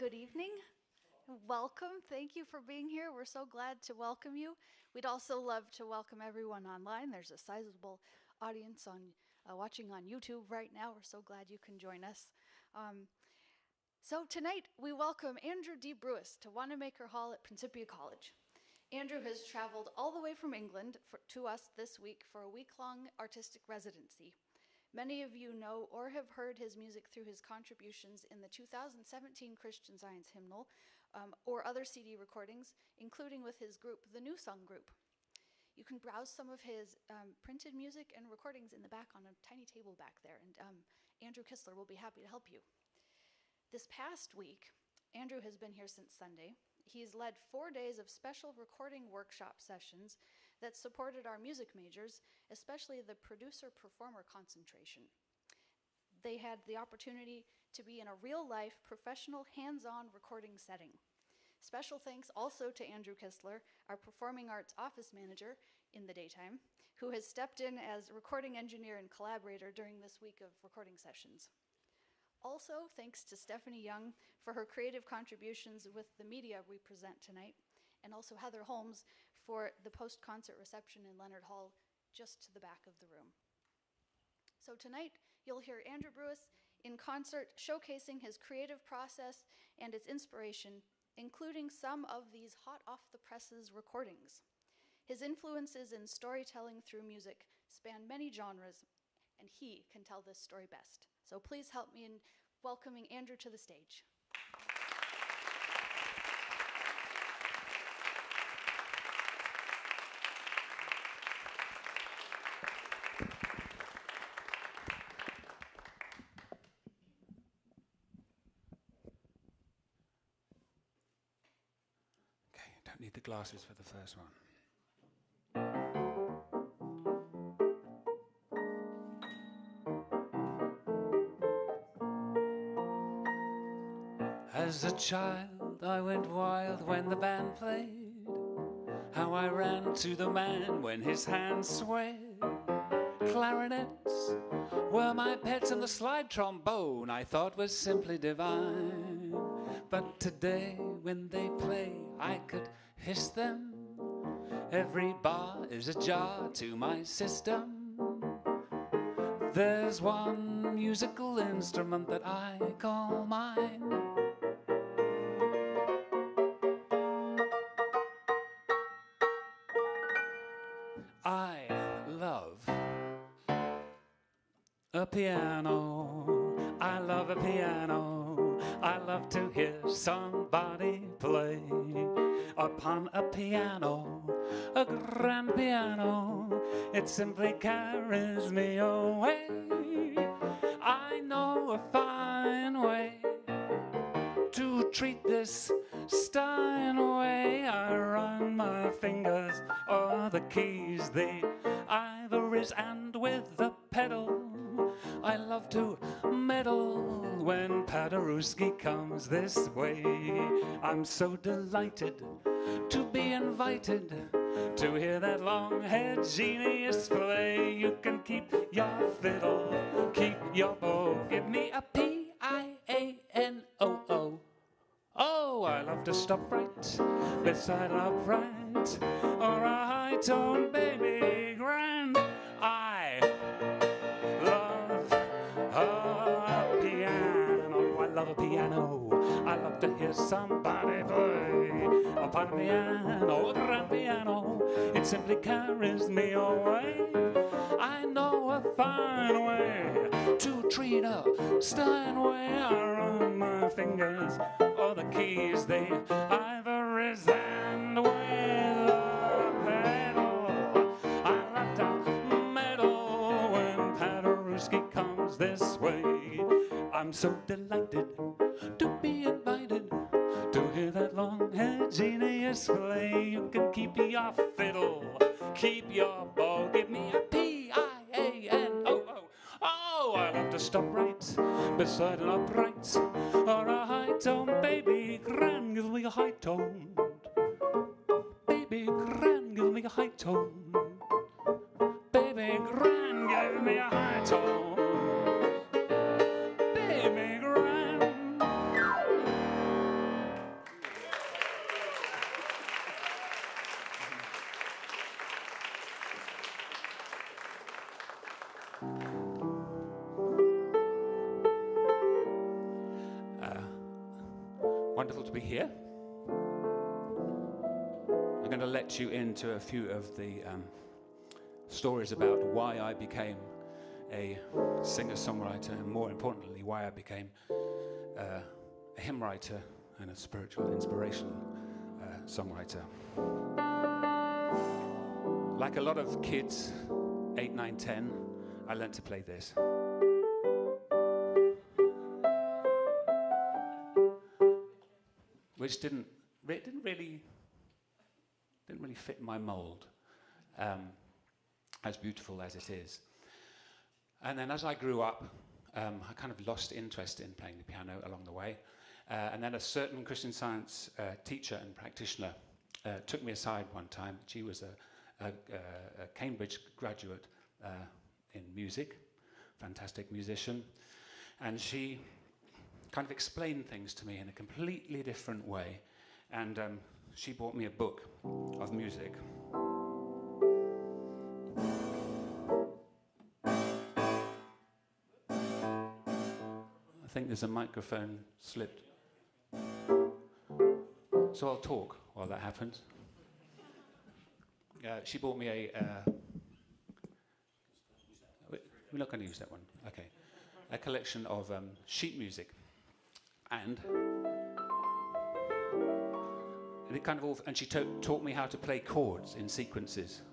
Good evening. Welcome. Thank you for being here. We're so glad to welcome you. We'd also love to welcome everyone online. There's a sizable audience watching on YouTube right now. We're so glad you can join us. So tonight we welcome Andrew D. Brewis to Wanamaker Hall at Principia College. Andrew has traveled all the way from England to us this week for a week-long artistic residency. Many of you know or have heard his music through his contributions in the 2017 Christian Science Hymnal or other CD recordings, including with his group, the New Song Group. You can browse some of his printed music and recordings in the back on a tiny table back there, and Andrew Kistler will be happy to help you. This past week, Andrew has been here since Sunday. He's led 4 days of special recording workshop sessions that supported our music majors, especially the producer-performer concentration. They had the opportunity to be in a real-life, professional, hands-on recording setting. Special thanks also to Andrew Kistler, our performing arts office manager in the daytime, who has stepped in as recording engineer and collaborator during this week of recording sessions. Also, thanks to Stephanie Young for her creative contributions with the media we present tonight, and also Heather Holmes for the post-concert reception in Leonard Hall, just to the back of the room. So tonight, you'll hear Andrew Brewis in concert showcasing his creative process and its inspiration, including some of these hot-off-the-presses recordings. His influences in storytelling through music span many genres, and he can tell this story best. So please help me in welcoming Andrew to the stage. Don't need the glasses for the first one. As a child, I went wild when the band played. How I ran to the man when his hands swayed. Clarinets were my pets, and the slide trombone I thought was simply divine. But today, when they play, I could hiss them. Every bar is a jar to my system. There's one musical instrument that I call mine. I love a piano. I love a piano. I love to hear somebody play upon a piano, a grand piano. It simply carries me away. I know a fine way to treat this Steinway. I run my fingers o'er the keys, the ivories, and with the pedal I love to meddle. When Paderewski comes this way, I'm so delighted to be invited to hear that long-haired genius play. You can keep your fiddle, keep your bow, give me a Piano. Oh, I love to stop right beside an upright or a high tone, baby grand. I love a piano. I love a piano. I love to hear somebody play upon a piano, a grand piano. It simply carries me away. I know a fine way to treat a Steinway. I run my fingers o'er the keys, the ivories, and with the pedal I love to meddle. When Paderewski comes this way, I'm so delighted to be invited to hear that long-haired genius play. You can keep your fiddle, keep your bow, give me a Piano. Oh, I love to stop right beside an upright or a high tone, baby grand, give me a high tone. Baby grand, give me a high tone. Baby grand, give me a high tone. Baby grand. wonderful to be here. I'm going to let you into a few of the stories about why I became a singer-songwriter, and more importantly, why I became a hymn writer and a spiritual inspiration songwriter. Like a lot of kids, 8, 9, 10, I learned to play this. Which didn't really fit my mold, as beautiful as it is. And then as I grew up, I kind of lost interest in playing the piano along the way. And then a certain Christian Science teacher and practitioner took me aside one time. She was a Cambridge graduate in music, fantastic musician. And she kind of explained things to me in a completely different way. And she bought me a book of music. I think there's a microphone slipped. So I'll talk while that happens. She bought me we're not going to use that one. Okay. A collection of sheet music. And it kind of and she taught me how to play chords in sequences.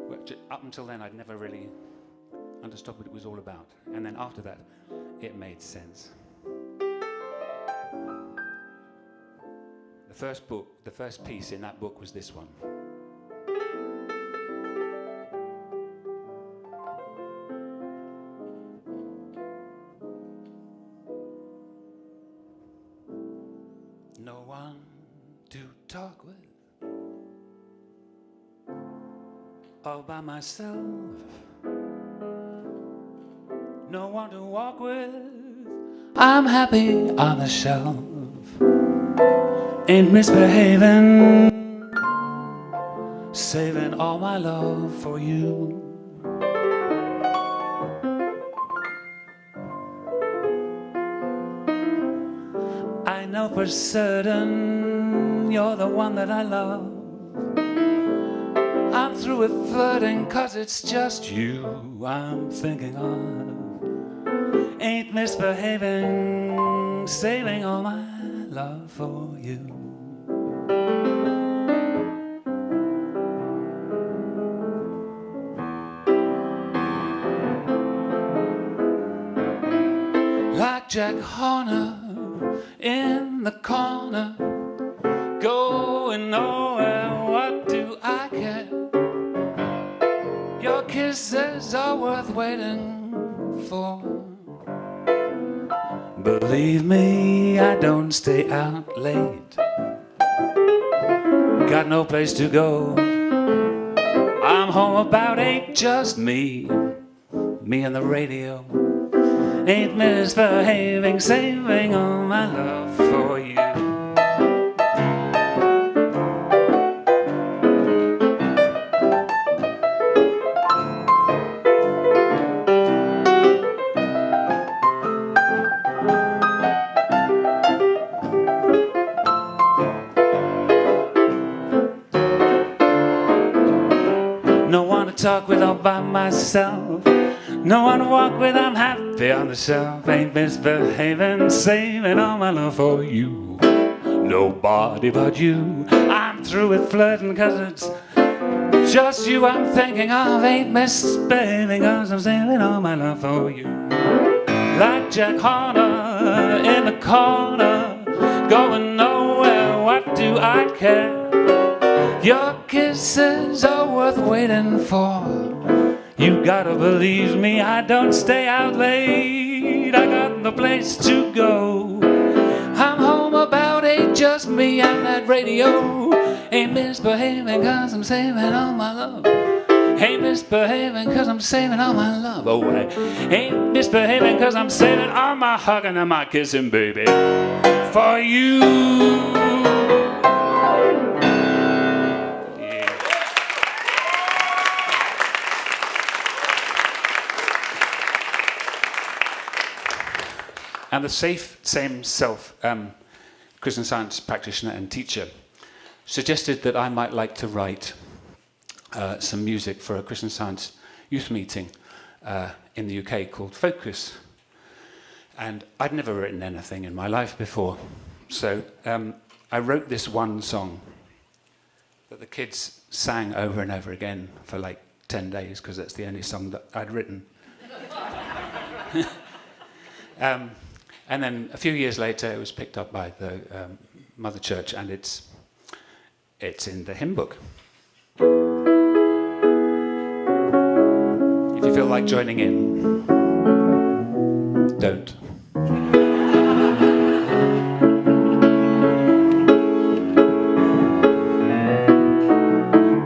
Which up until then I'd never really understood what it was all about. And then after that, it made sense. The first piece in that book was this one. No one to talk with, all by myself. No one to walk with, I'm happy on the shelf. Ain't misbehaving, saving all my love for you. I know for certain you're the one that I love. I'm through with flirting 'cause it's just you I'm thinking of. Ain't misbehaving, saving all my love for you. Like Jack Horner in the corner, going nowhere, what do I care? Your kisses are worth waiting for. Believe me, I don't stay out late. Got no place to go. I'm home about 8, just me and the radio. Ain't misbehaving, saving all my love for you. No one to talk with all by myself. No one to walk with, I'm happy on the shelf. Ain't misbehaving, saving all my love for you. Nobody but you. I'm through with flirting 'cause it's just you I'm thinking of. Ain't misbehaving 'cause I'm saving all my love for you. Like Jack Horner in the corner, going nowhere, what do I care? Your kisses are worth waiting for. You gotta believe me, I don't stay out late. I got no place to go. I'm home about 8, just me and that radio. Ain't misbehaving 'cause I'm saving all my love. Ain't misbehaving 'cause I'm saving all my love. Oh, I ain't misbehaving 'cause I'm saving all my hugging and my kissing, baby, for you. And the same self Christian Science practitioner and teacher, suggested that I might like to write some music for a Christian Science youth meeting in the UK called Focus. And I'd never written anything in my life before. So I wrote this one song that the kids sang over and over again for like 10 days, because that's the only song that I'd written. And then a few years later, it was picked up by the Mother Church, and it's in the hymn book. If you feel like joining in, don't.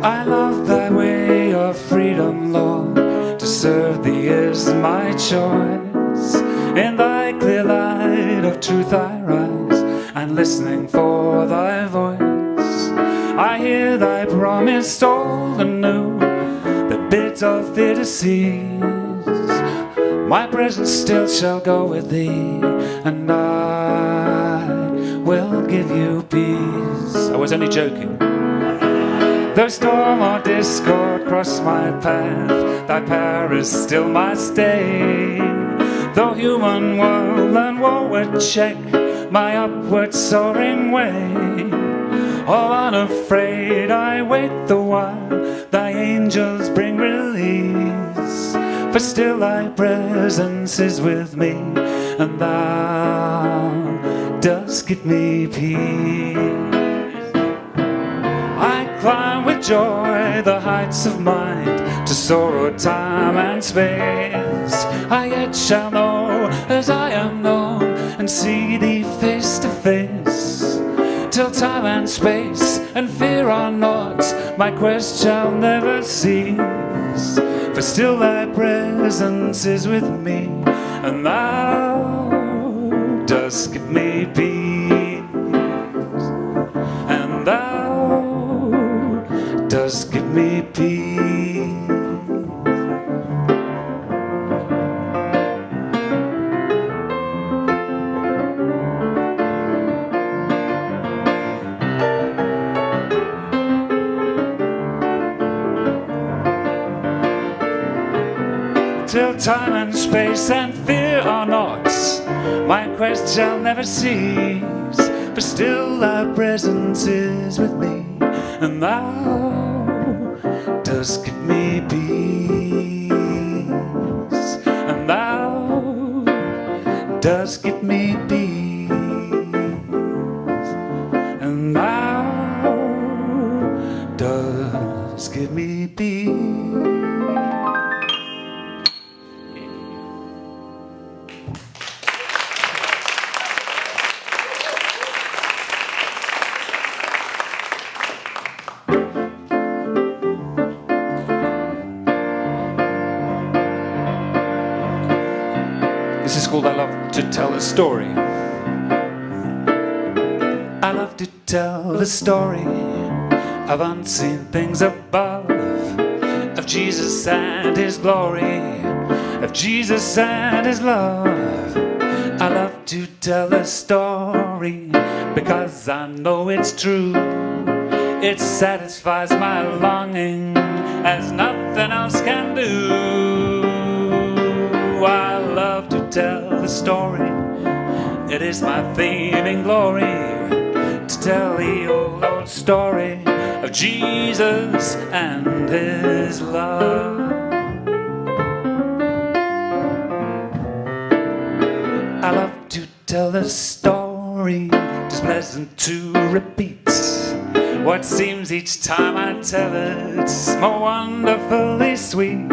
I love thy way of freedom, Lord. To serve thee is my choice. In thy clear light of truth I rise, and listening for thy voice, I hear thy promise all anew, that bids all fear to cease. My presence still shall go with thee, and I will give you peace. I was only joking. Though storm or discord cross my path, thy power is still my stay. Though human world and war would check my upward soaring way, all unafraid I wait the while thy angels bring release. For still thy presence is with me, and thou dost give me peace. I climb with joy the heights of mind, to soar o'er time and space. I yet shall know as I am known, and see thee face to face. Till time and space and fear are not, my quest shall never cease. For still thy presence is with me, and thou dost give me peace. And thou dost give me peace. Till time and space and fear are not, my quest shall never cease. For still thy presence is with me, and thou dost give me peace. And thou dost give me peace. And thou dost give me peace. This is called I Love to Tell a Story. I love to tell the story of unseen things above, of Jesus and his glory, of Jesus and his love. I love to tell the story because I know it's true. It satisfies my longing as nothing else can do. I love to tell the story. It is my theme in glory, to tell the old story of Jesus and his love. I love to tell the story, just pleasant to repeat. What seems each time I tell it's more wonderfully sweet.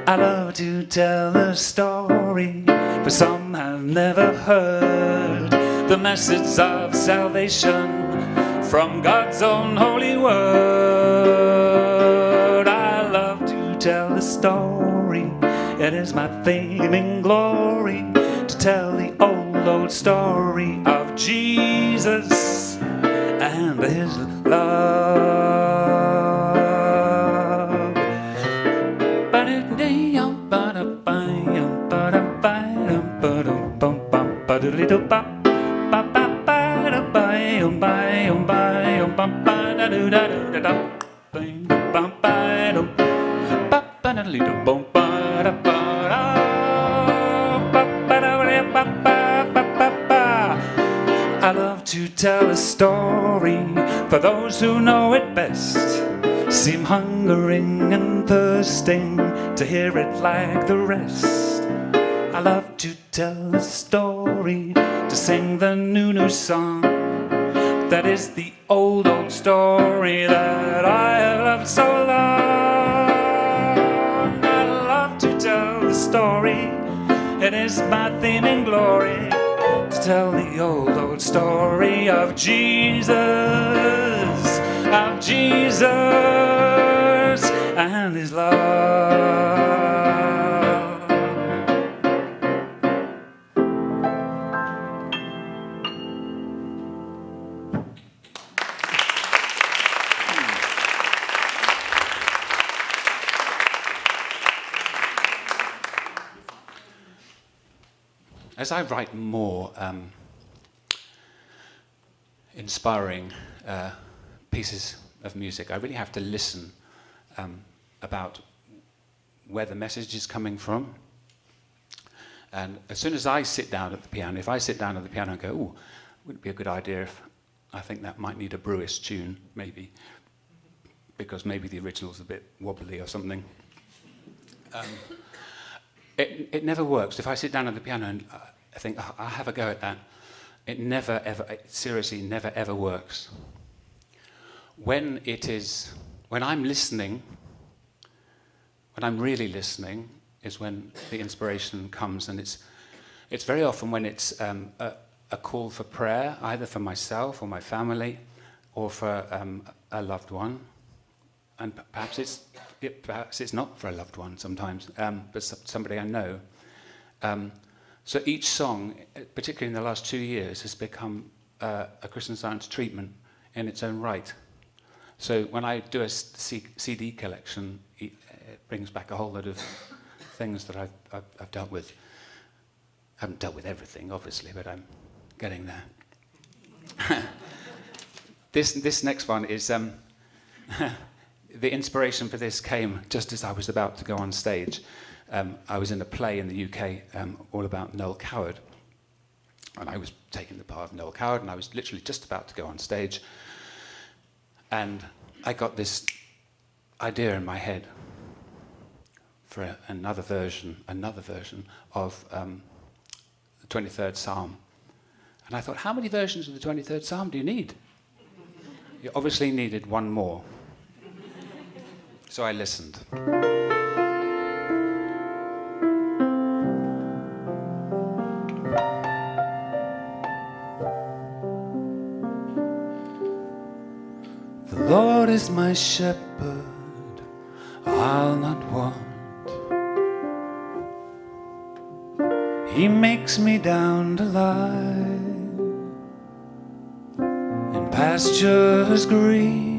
I love to tell the story, for some have never heard the message of salvation from God's own holy word. I love to tell the story, it is my theme in glory, to tell the old story of Jesus and his love. I love to tell a story for those who know it best. Seem hungering and thirsting to hear it like the rest. I love to tell a story, to sing the new song. That is the old story that I have loved so long. I love to tell the story, it is my theme in glory, to tell the old story of Jesus and his love. As I write more inspiring pieces of music, I really have to listen about where the message is coming from. And as soon as I sit down at the piano, if I sit down at the piano and go, "Ooh, wouldn't it be a good idea if I think that might need a Brewis tune, maybe, because maybe the original's a bit wobbly or something." It never works. If I sit down at the piano and I think, "Oh, I'll have a go at that," it never, ever, it seriously never, ever works. When I'm listening, when I'm really listening, is when the inspiration comes, and it's very often when it's a call for prayer, either for myself or my family, or for a loved one, and perhaps it's not for a loved one sometimes, but somebody I know. So each song, particularly in the last 2 years, has become a Christian Science treatment in its own right. So when I do a CD collection, it brings back a whole lot of things that I've dealt with. I haven't dealt with everything, obviously, but I'm getting there. This next one is... the inspiration for this came just as I was about to go on stage. I was in a play in the UK all about Noel Coward. And I was taking the part of Noel Coward, and I was literally just about to go on stage. And I got this idea in my head for another version of the 23rd Psalm. And I thought, how many versions of the 23rd Psalm do you need? You obviously needed one more. So I listened. The Lord is my shepherd, I'll not want. He makes me down to lie in pastures green.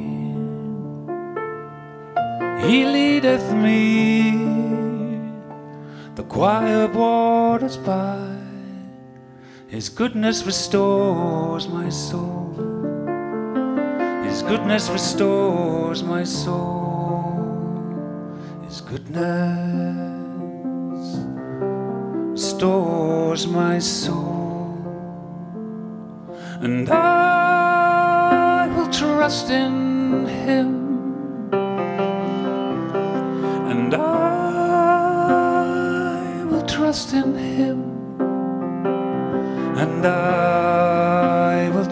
He leadeth me the quiet waters by. His goodness restores my soul. His goodness restores my soul. His goodness restores my soul. And I will trust in him. And I will trust in him. And I will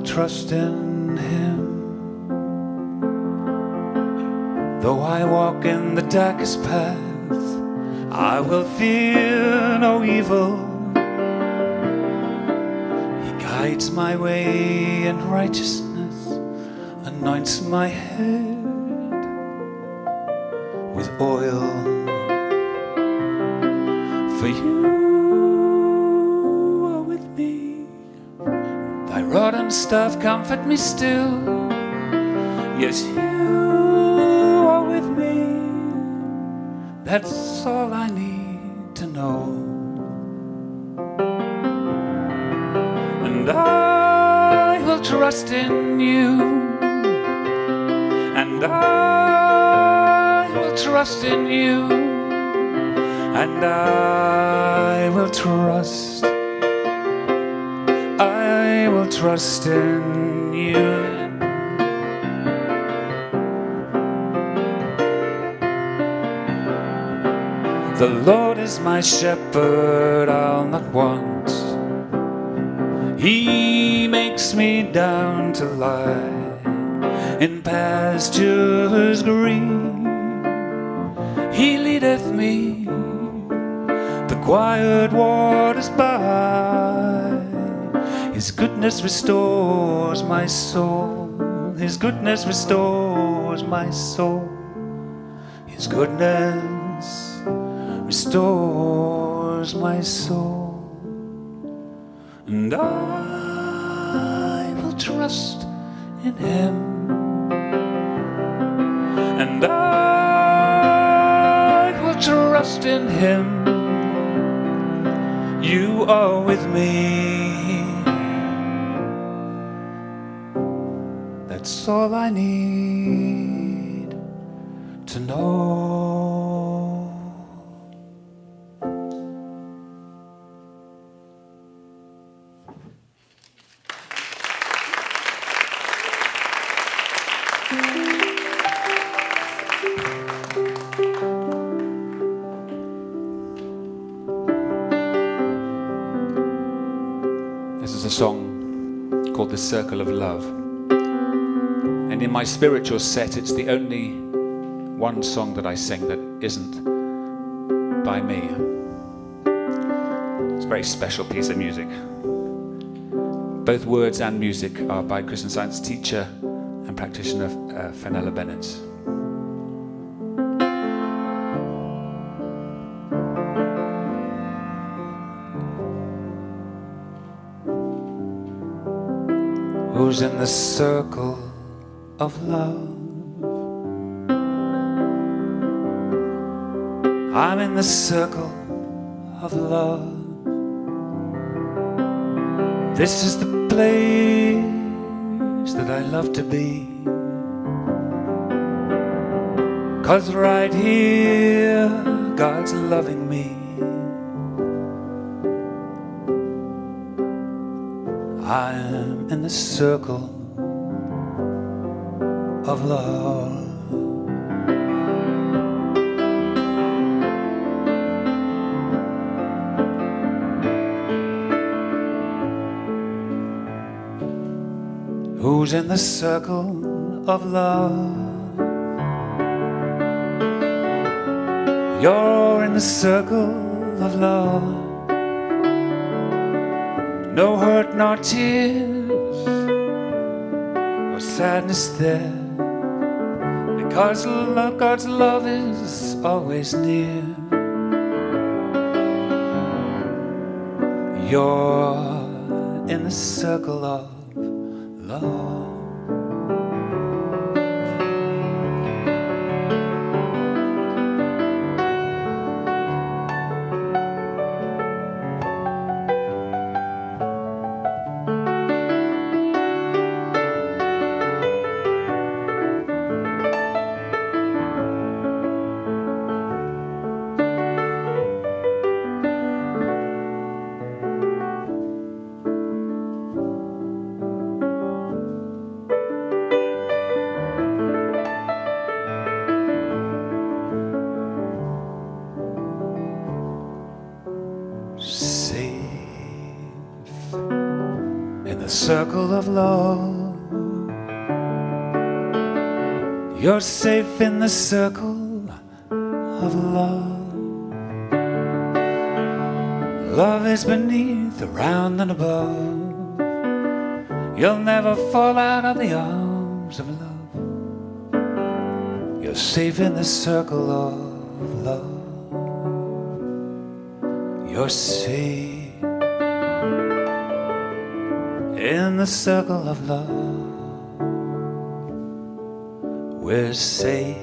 trust in him. Though I walk in the darkest path, I will fear no evil. He guides my way in righteousness, anoints my head with oil. For you are with me. Thy rod and staff comfort me still. Yes, you are with me. That's all I need to know. and I will trust in you, and I will trust in you, and I will trust in you. The Lord is my shepherd, I'll not want. He makes me down to lie in pastures green. He leadeth me the quiet waters by. His goodness restores my soul. His goodness restores my soul. His goodness restores my soul. And I will trust in him, and I will trust in him. You are with me. That's all I need to know. This is a song called The Circle of Love. And in my spiritual set, it's the only one song that I sing that isn't by me. It's a very special piece of music. Both words and music are by Christian Science teacher and practitioner Fenella Bennett. Who's in the circle of love? I'm in the circle of love. This is the place that I love to be, 'cause right here God's loving me. I'm in the circle of love. Who's in the circle of love? You're in the circle of love. No hurt nor tears or sadness there, because love, God's love is always near. You're in the circle of love. Circle of love. You're safe in the circle of love. Love is beneath, around and above. You'll never fall out of the arms of love. You're safe in the circle of love. You're safe in the circle of love. We're safe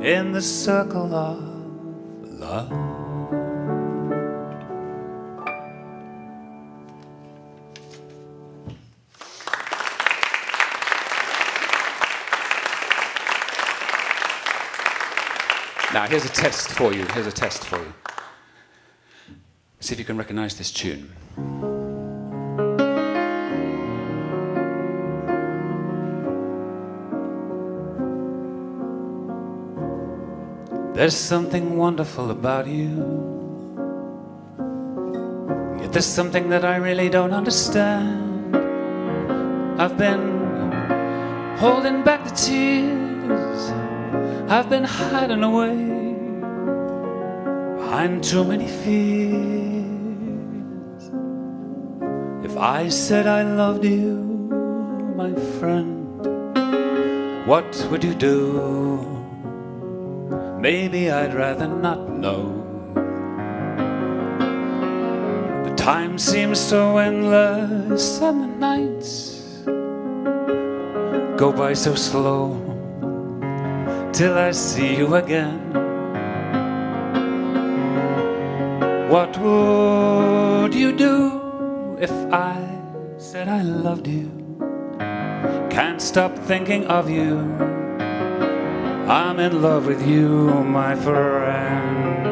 in the circle of love. Now, here's a test for you. Here's a test for you. See if you can recognize this tune. There's something wonderful about you. Yet there's something that I really don't understand. I've been holding back the tears. I've been hiding away behind too many fears. If I said I loved you, my friend, what would you do? Maybe I'd rather not know. The time seems so endless and the nights go by so slow till I see you again. What would you do if I said I loved you? Can't stop thinking of you. I'm in love with you, my friend.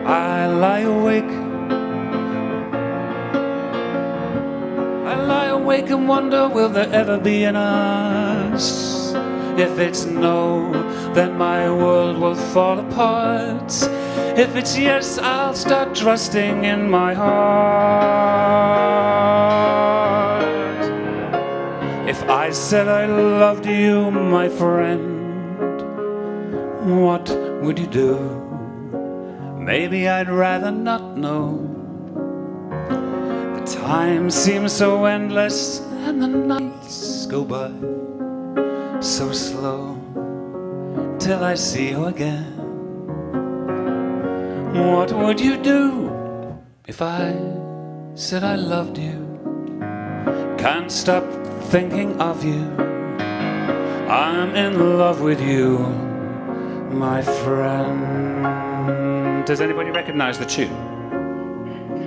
I lie awake and wonder, will there ever be an us? If it's no, then my world will fall apart. If it's yes, I'll start trusting in my heart. If I said I loved you, my friend, what would you do? Maybe I'd rather not know. The time seems so endless and the nights go by so slow till I see you again. What would you do if I said I loved you? Can't stop thinking of you. I'm in love with you, my friend. Does anybody recognize the tune?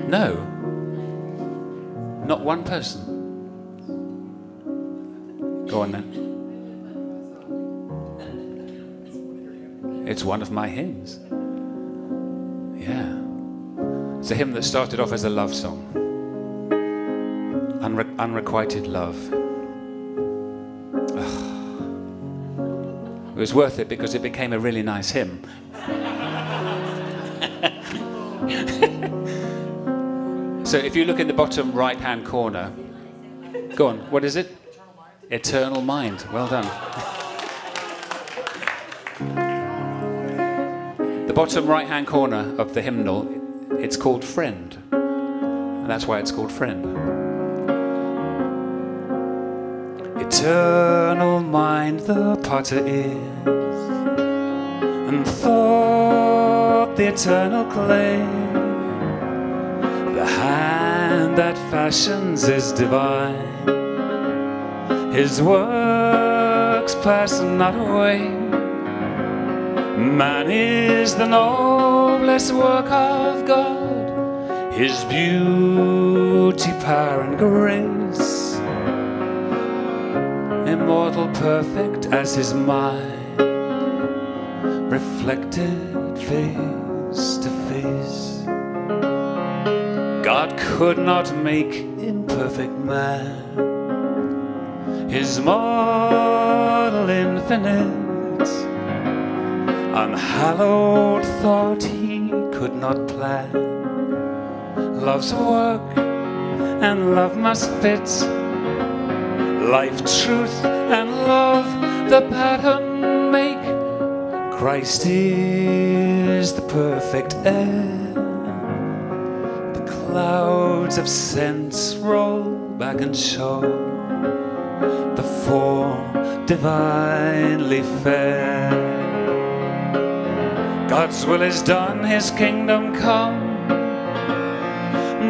No. Not one person. Go on then. It's one of my hymns. Yeah. It's a hymn that started off as a love song. Unrequited love. Ugh. It was worth it because it became a really nice hymn. So if you look in the bottom right-hand corner, go on, what is it? Eternal Mind. Well done. The bottom right-hand corner of the hymnal, it's called Friend. And that's why it's called Friend. Eternal mind the potter is, and thought the eternal clay. The hand that fashions is divine. His works pass not away. Man is the noblest work of God, His beauty, power and grace, immortal, perfect as His mind, reflected face to face. God could not make imperfect man, His model infinite. Unhallowed thought He could not plan. Love's work and love must fit. Life, truth and love the pattern make. Christ is the perfect end. The clouds of sense roll back and show the four divinely fair. God's will is done, His kingdom come.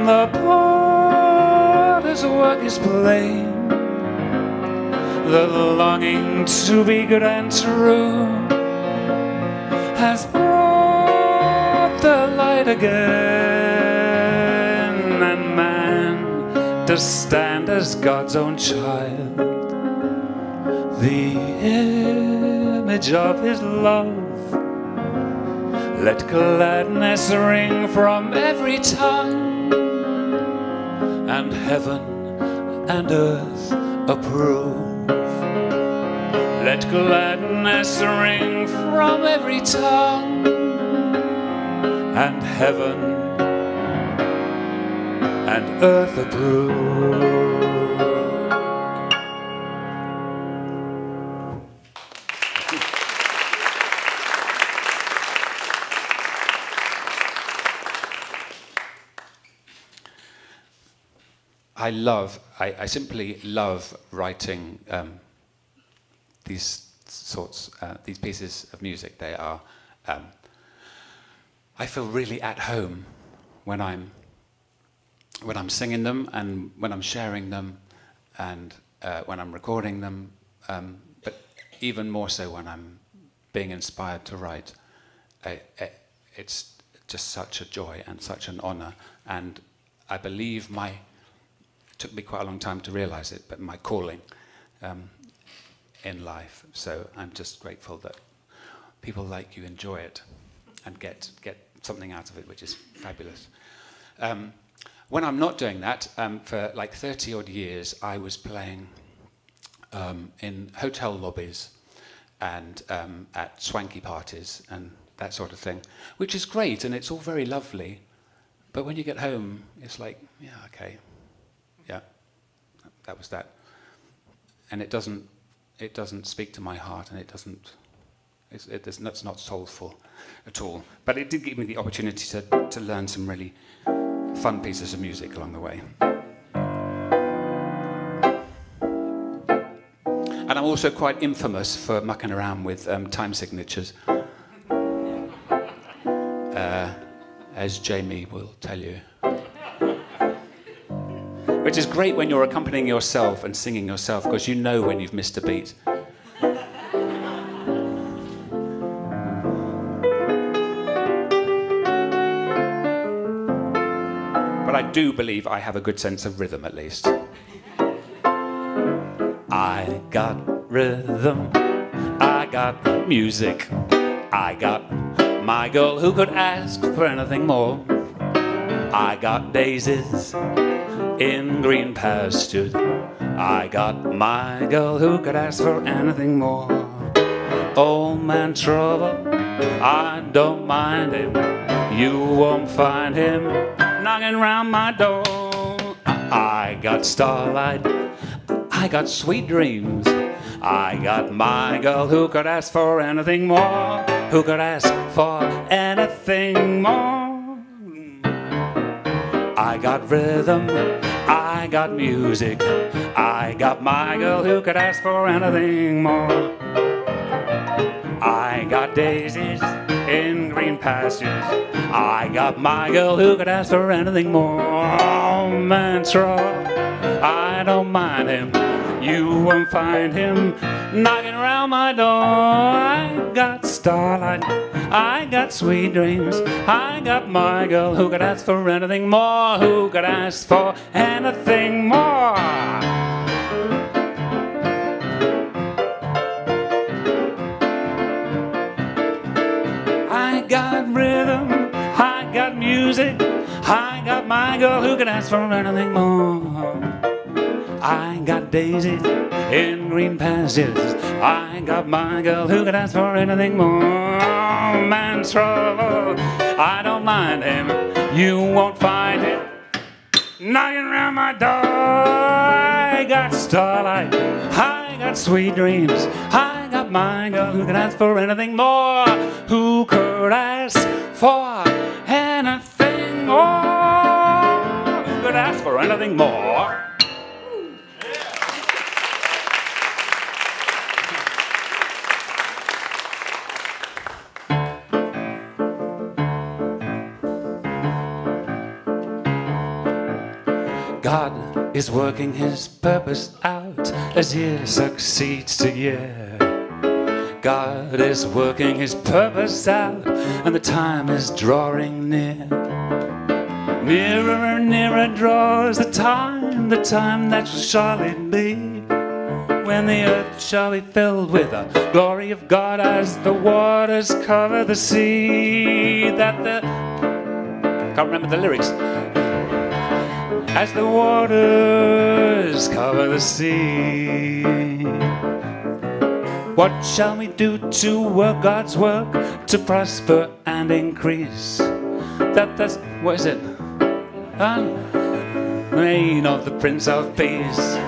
The potter's work is plain. The longing to be good and true has brought the light again. to stand as God's own child, the image of his love. Let gladness ring from every tongue, and heaven and earth approve. Let gladness ring from every tongue, and heaven and earth approve. I simply love writing these pieces of music. They are, I feel really at home when I'm singing them and when I'm sharing them and when I'm recording them, but even more so when I'm being inspired to write. It's just such a joy and such an honor, and I believe it took me quite a long time to realize it, but my calling in life. So I'm just grateful that people like you enjoy it and get something out of it, which is fabulous. When I'm not doing that, for like 30 odd years, I was playing in hotel lobbies and at swanky parties and that sort of thing, which is great and it's all very lovely. But when you get home, it's like, yeah, okay, yeah, that was that. And it doesn't speak to my heart, and it's not soulful at all. But it did give me the opportunity to learn some really fun pieces of music along the way. And I'm also quite infamous for mucking around with time signatures. As Jamie will tell you. Which is great when you're accompanying yourself and singing yourself, because you know when you've missed a beat. But I do believe I have a good sense of rhythm, at least. I got rhythm, I got music, I got my girl who could ask for anything more. I got daisies in green pastures, I got my girl who could ask for anything more. Old man trouble, I don't mind him, you won't find him knocking round my door. I got starlight, I got sweet dreams, I got my girl who could ask for anything more, who could ask for anything more. I got rhythm, I got music, I got my girl who could ask for anything more. I got daisies in green pastures, I got my girl who could ask for anything more. Oh, man, trouble, I don't mind him, you won't find him knocking around my door. I got starlight, I got sweet dreams, I got my girl who could ask for anything more, who could ask for anything more. I got rhythm, I got music, I got my girl who could ask for anything more. I got daisies in green pastures, I got my girl who could ask for anything more. Man's trouble, I don't mind him, you won't find him knocking around my door. I got starlight, I got sweet dreams, I got my girl who could ask for anything more, who could ask for anything more, who could ask for anything more. God is working his purpose out as year succeeds to year. God is working his purpose out and the time is drawing near Nearer and nearer draws the time that shall surely be, when the earth shall be filled with the glory of God as the waters cover the sea. Can't remember the lyrics. As the waters cover the sea. What shall we do to work God's work, to prosper and increase? What is it? Reign of the Prince of Peace.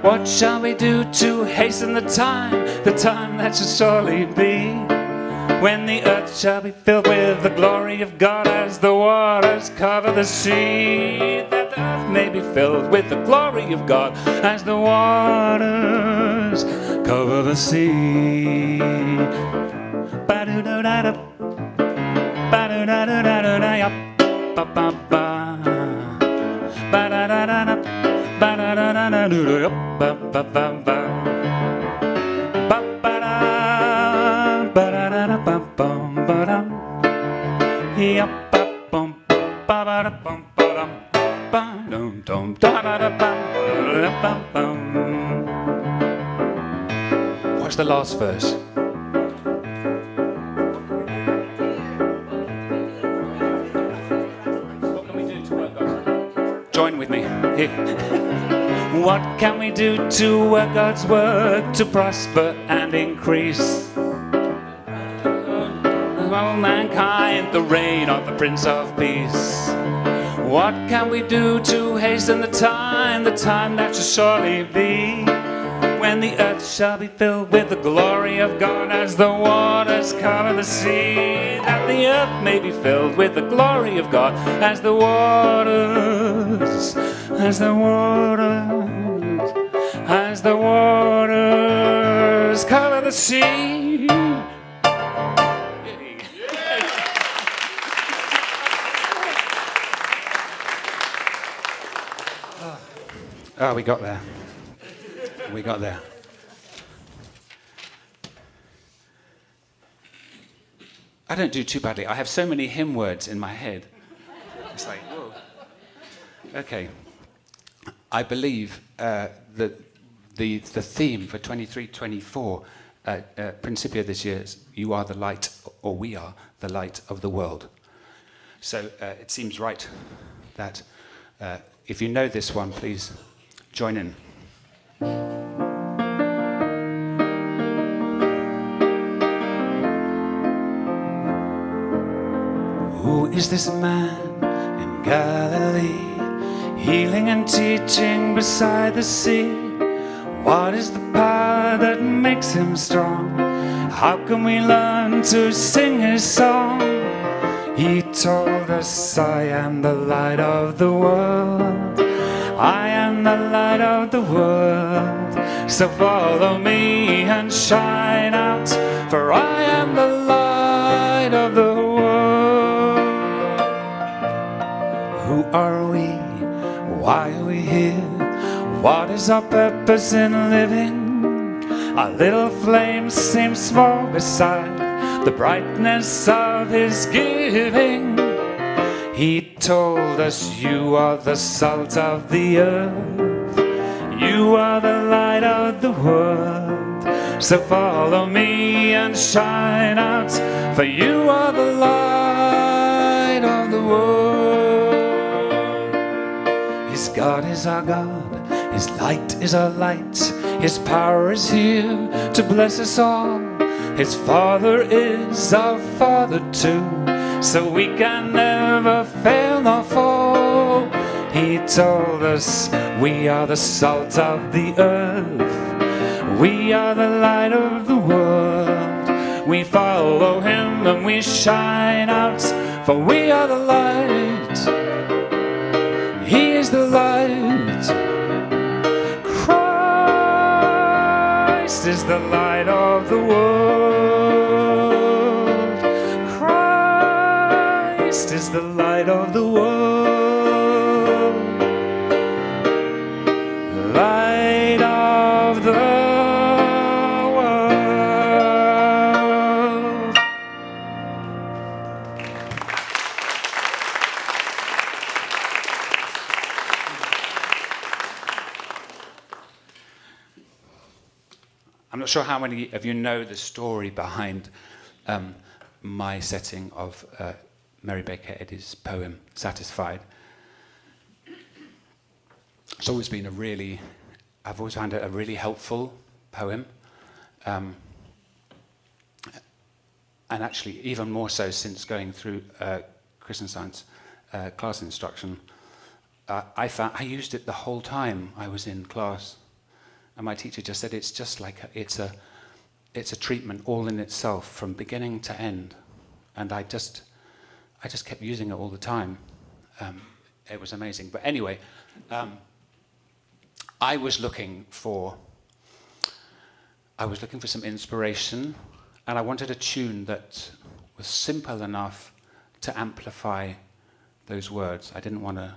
What shall we do to hasten the time that shall surely be, when the earth shall be filled with the glory of God as the waters cover the sea? That the earth may be filled with the glory of God as the waters cover the sea. Ba-do-do-da-da, ba-do-da-do-da-do-da-yup, ba-ba-ba, ba-da-da-da-da, ba-da-da-da-da-do-do-yup, ba-ba-ba-ba, ba-ba-da, ba-da-da-da-bum, ba-dum, yup, ba-bum, ba-ba-da-bum, ba-dum, ba-dum-dum, da-da-da-bum, ba-da-da-bum. What's the last verse? What can we do to work God's work? Join with me. Here. What can we do to work God's work, to prosper and increase? All mankind, the reign of the Prince of Peace. What can we do to hasten the time that shall surely be, when the earth shall be filled with the glory of God as the waters cover the sea? That the earth may be filled with the glory of God as the waters cover the sea. Oh, we got there. We got there. I don't do too badly. I have so many hymn words in my head. It's like, whoa. Okay. I believe that the theme for 23-24 Principia this year is "You are the light," or "We are the light of the world." So it seems right that if you know this one, please join in. Who is this man in Galilee, healing and teaching beside the sea? What is the power that makes him strong? How can we learn to sing his song? He told us, I am the light of the world. I am the light of the world. So follow me and shine out, for I am the light of the world. Who are we? Why are we here? What is our purpose in living? Our little flame seems small beside the brightness of his giving. He told us, you are the salt of the earth, you are the light of the world. So follow me and shine out, for you are the light of the world. His God is our God, his light is our light, his power is here to bless us all. His Father is our Father too, so we can never fail nor fall. He told us, we are the salt of the earth, we are the light of the world. We follow him and we shine out, for we are the light. He is the light. Christ is the light of the world. Christ is the light of the world. Light of the world. I'm not sure how many of you know the story behind my setting of Mary Baker Eddy's poem, Satisfied. It's always been I've always found it a really helpful poem. And actually, even more so since going through Christian Science class instruction, I used it the whole time I was in class. And my teacher just said it's just like it's a treatment all in itself from beginning to end. And I just kept using it all the time. It was amazing. But anyway, I was looking for some inspiration, and I wanted a tune that was simple enough to amplify those words. I didn't want to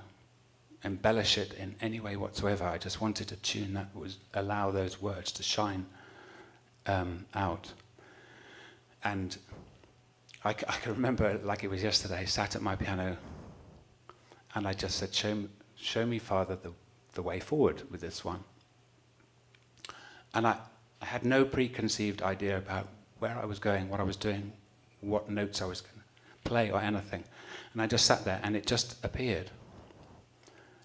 embellish it in any way whatsoever. I just wanted a tune that would allow those words to shine out. And I can remember like it was yesterday, sat at my piano, and I just said, show me, Father, the way forward with this one. And I had no preconceived idea about where I was going, what I was doing, what notes I was going to play or anything. And I just sat there, and it just appeared,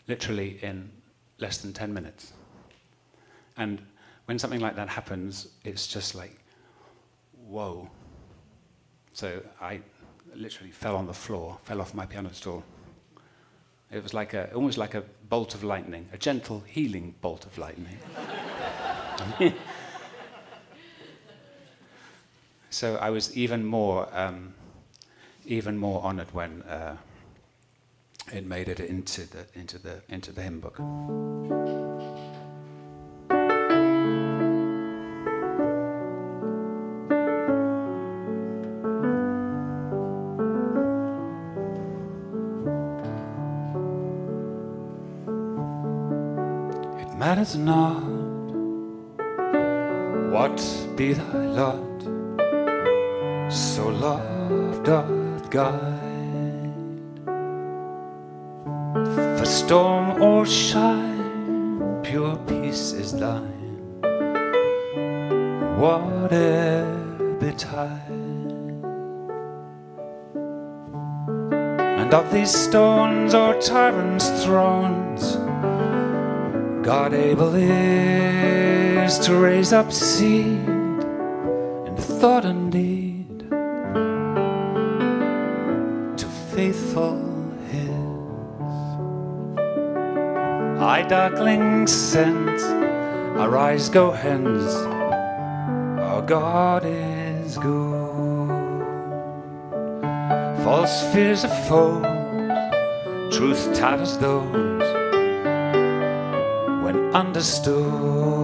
literally in less than 10 minutes. And when something like that happens, it's just like, whoa. So I literally fell on the floor, fell off my piano stool. It was almost like a bolt of lightning, a gentle, healing bolt of lightning. So I was even more honoured when it made it into the hymn book. It matters not what be thy lot, so love doth guide. For storm or shine, pure peace is thine, whatever betide. And of these stones or tyrants' thrones, God able is to raise up seed in thought and deed to faithful his. I darkling sense, arise, go hence, our God is good. False fears of foes, truth tatters those when understood.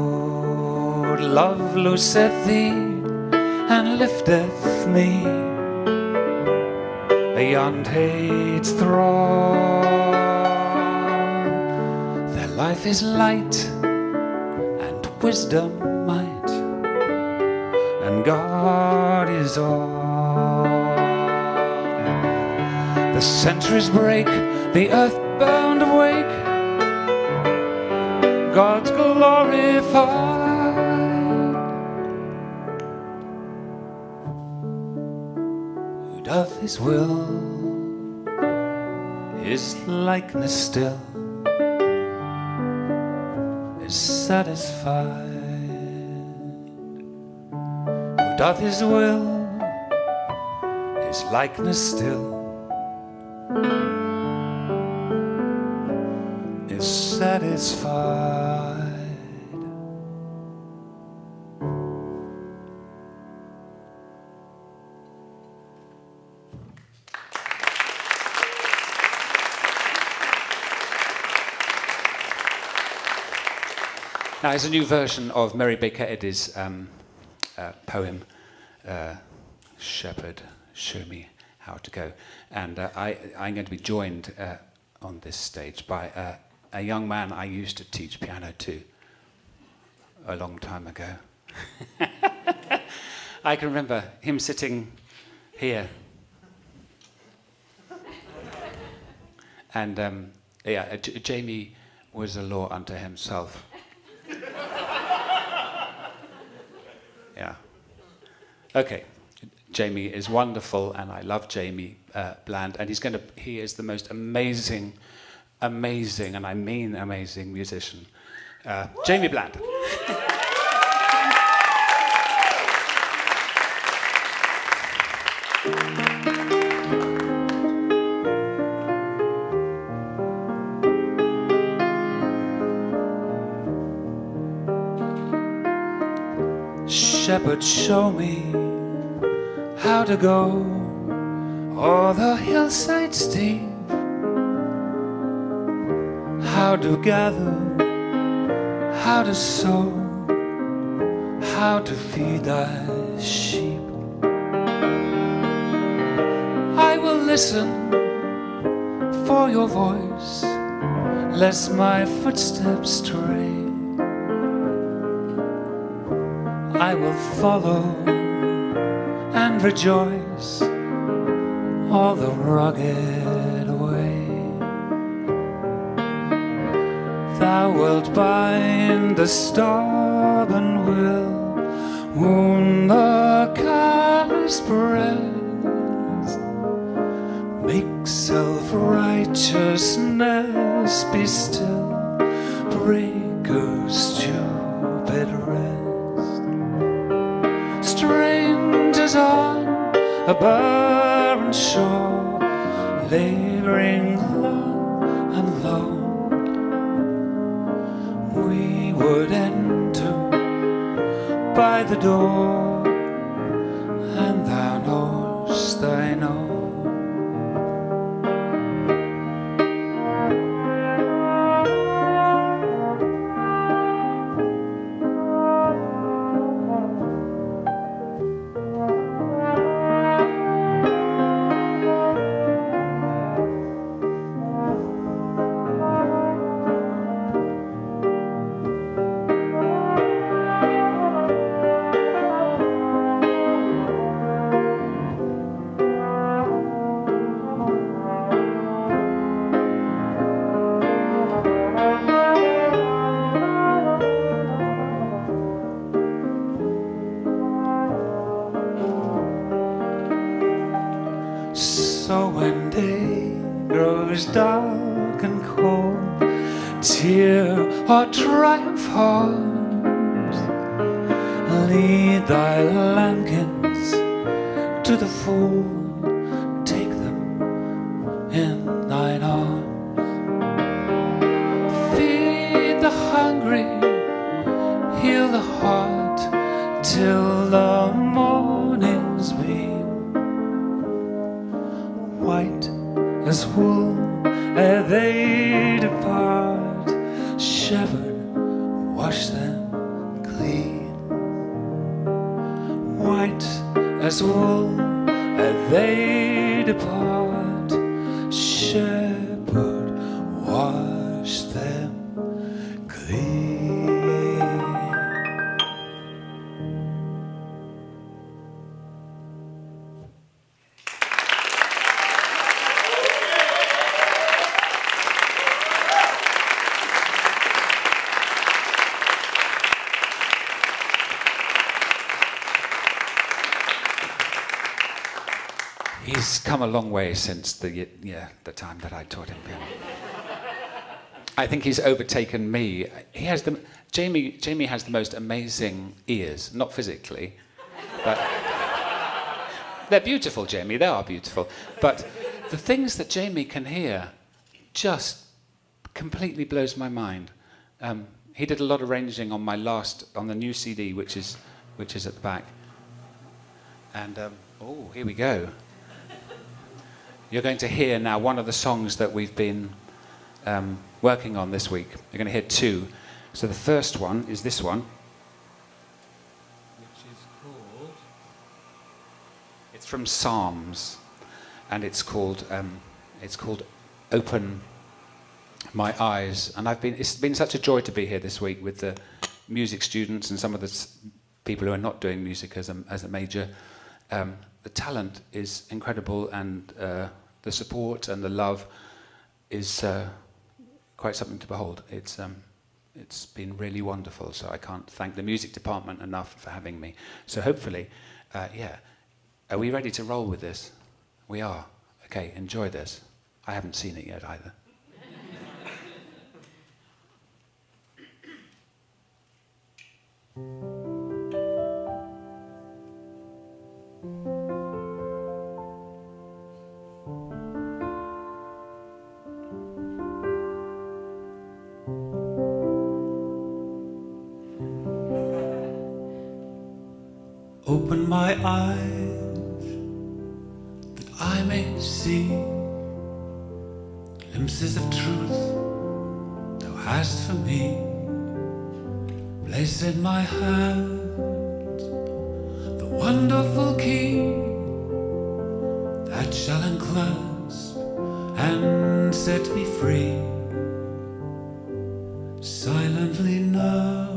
Love looseth thee and lifteth me beyond hate's thrall. Their life is light and wisdom might, and God is all. The centuries break, the earth-bound awake, God's glorified. Who doth his will, his likeness still is satisfied. Who doth his will, his likeness still is satisfied. Now, it's a new version of Mary Baker Eddy's poem, Shepherd, Show Me How to Go. And I'm going to be joined on this stage by a young man I used to teach piano to a long time ago. I can remember him sitting here. And Jamie was a law unto himself. Yeah. Okay. Jamie is wonderful, and I love Jamie Bland, and he is the most amazing, and I mean amazing musician. Jamie Bland. Shepherd, show me how to go o'er the hillside steep, how to gather, how to sow, how to feed thy sheep. I will listen for your voice, lest my footsteps stray. I will follow and rejoice all the rugged way. Thou wilt bind the stubborn will, wound the callous breast, make self-righteousness be still, break a stupid rest. Strangers on a barren shore, laboring long and long, we would enter by the door, and thou knowest thine own. So when day grows dark and cold, tear or triumph holds, lead thy lambkins to the fold, take them in thine arms. Feed the hungry, heal the heart, till the morning's beam. White as wool ere they depart, shepherd, wash them clean. White as wool ere they depart, shepherd, wash them clean. He's come a long way since the time that I taught him piano. I think he's overtaken me. Jamie has the most amazing ears, not physically, but they're beautiful, Jamie. They are beautiful. But the things that Jamie can hear just completely blows my mind. He did a lot of arranging on the new CD, which is at the back. And here we go. You're going to hear now one of the songs that we've been working on this week. You're going to hear two. So the first one is this one, which is called... It's from Psalms, and it's called Open My Eyes. And it's been such a joy to be here this week with the music students and some of the people who are not doing music as a major. The talent is incredible, and the support and the love is quite something to behold. It's It's been really wonderful, so I can't thank the music department enough for having me. So hopefully, yeah. Are we ready to roll with this? We are. Okay, enjoy this. I haven't seen it yet either. Open my eyes that I may see glimpses of truth thou hast for me. Place in my hand the wonderful key that shall enclasp and set me free. Silently now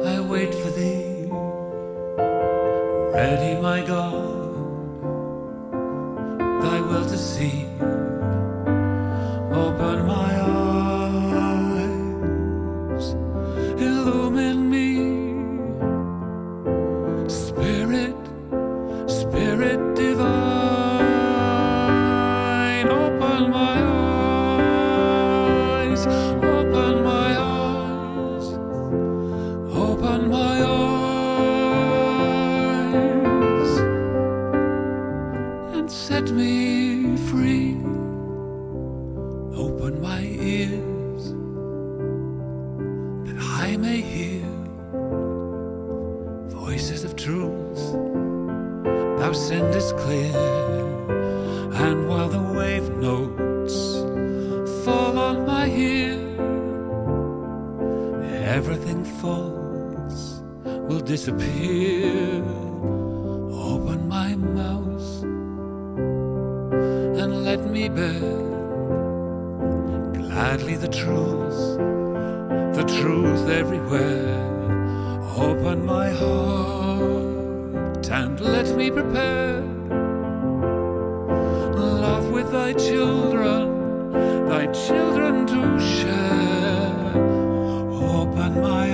I wait for thee, ready, my God, thy will to see. Open my eyes, illumine me, Spirit, Spirit divine. Open my eyes, open my eyes, open my eyes, and set me free. Open my ears that I may hear voices of truth thou sendest clear. And while the wave notes fall on my ear, everything false will disappear. Open my mouth and let me bear gladly the truth everywhere. Open my heart and let me prepare love with thy children to share. Open my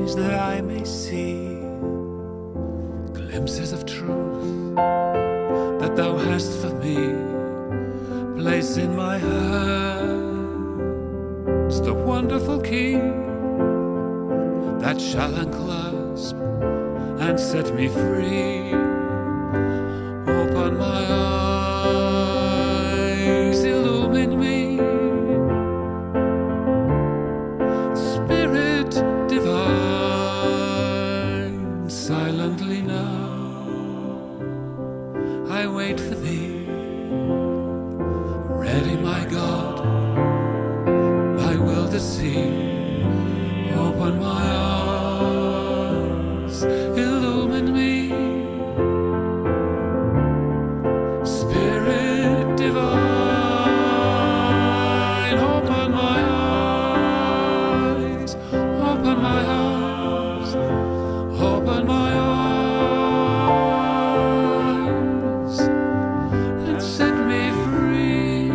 eyes that I may see glimpses of truth that thou hast for me. Place in my hands the wonderful key that shall unclasp and set me free. Open my eyes, illumine me, Spirit divine. Silently now I wait for thee, ready, my God, thy will to see. Open my eyes, illumine me, Spirit divine. Open my eyes, open my eyes, open my eyes, and set me free.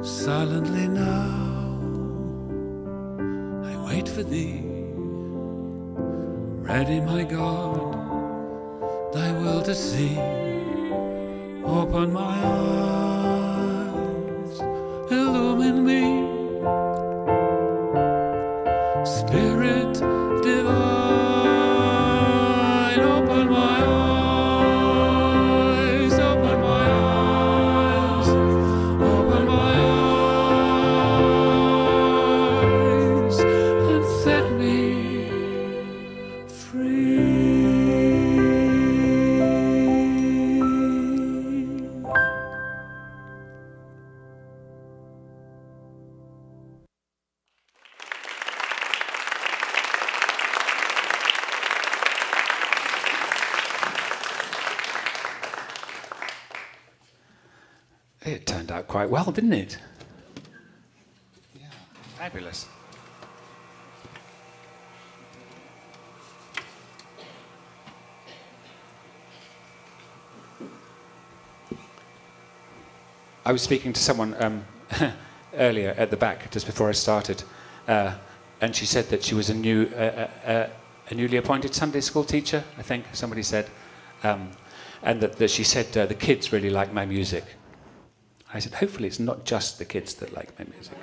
Silently now I wait for thee, ready, my God, thy will to see. Open my eyes, illumine me, Spirit divine. Open my eyes, open my eyes, open my eyes, and set me free. turned out quite well, didn't it? Yeah, fabulous. I was speaking to someone earlier at the back, just before I started, and she said that she was a newly appointed Sunday school teacher, I think somebody said, and that she said the kids really like my music. I said, hopefully it's not just the kids that like my music.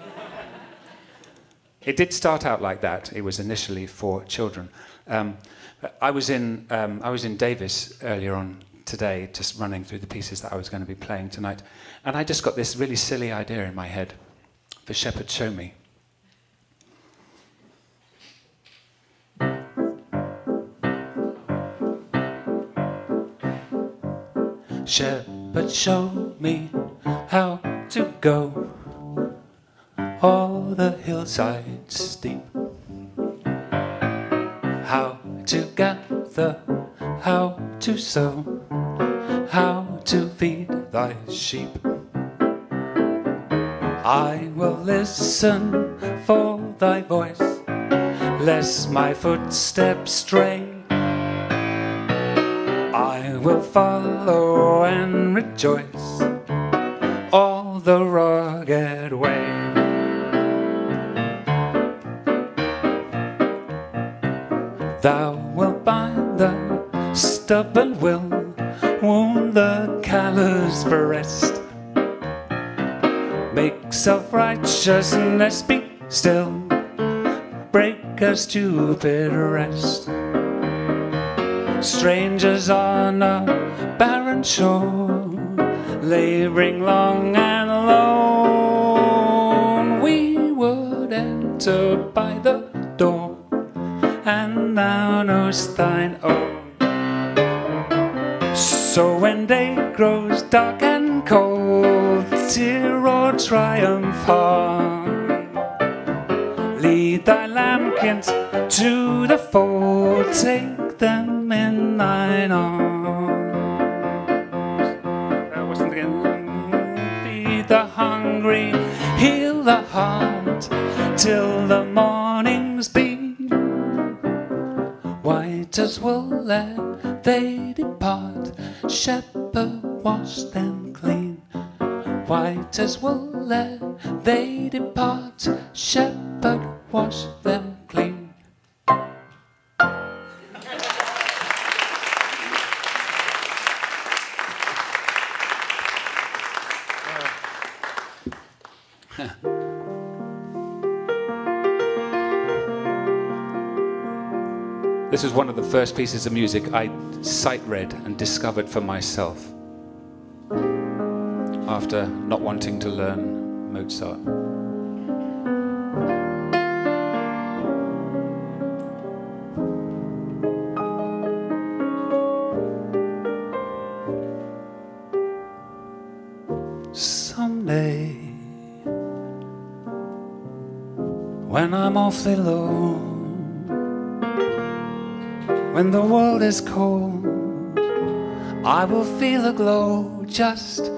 It did start out like that. It was initially for children. I was in Davis earlier on today, just running through the pieces that I was going to be playing tonight, and I just got this really silly idea in my head for Shepherd Show Me. Shepherd, show me how to go all the hillsides steep, how to gather, how to sow, how to feed thy sheep. I will listen for thy voice, lest my footsteps stray. I will follow and rejoice all the rugged way. Thou wilt bind the stubborn will, wound the callous breast, make self-righteousness be still, break a stupid rest. Strangers on a barren shore, laboring long and alone, we would enter by the door, and thou knowest thine own. So when day grows dark and cold, tear or triumph on, lead thy lambkins to the fold, take them in thine arms. That wasn't again. Feed the hungry, heal the heart, till the mornings be. White as wool let they depart, shepherd wash them clean. White as wool let they depart, shepherd wash them clean. This was one of the first pieces of music I sight-read and discovered for myself after not wanting to learn Mozart. Someday, when I'm awfully low, when the world is cold, I will feel a glow just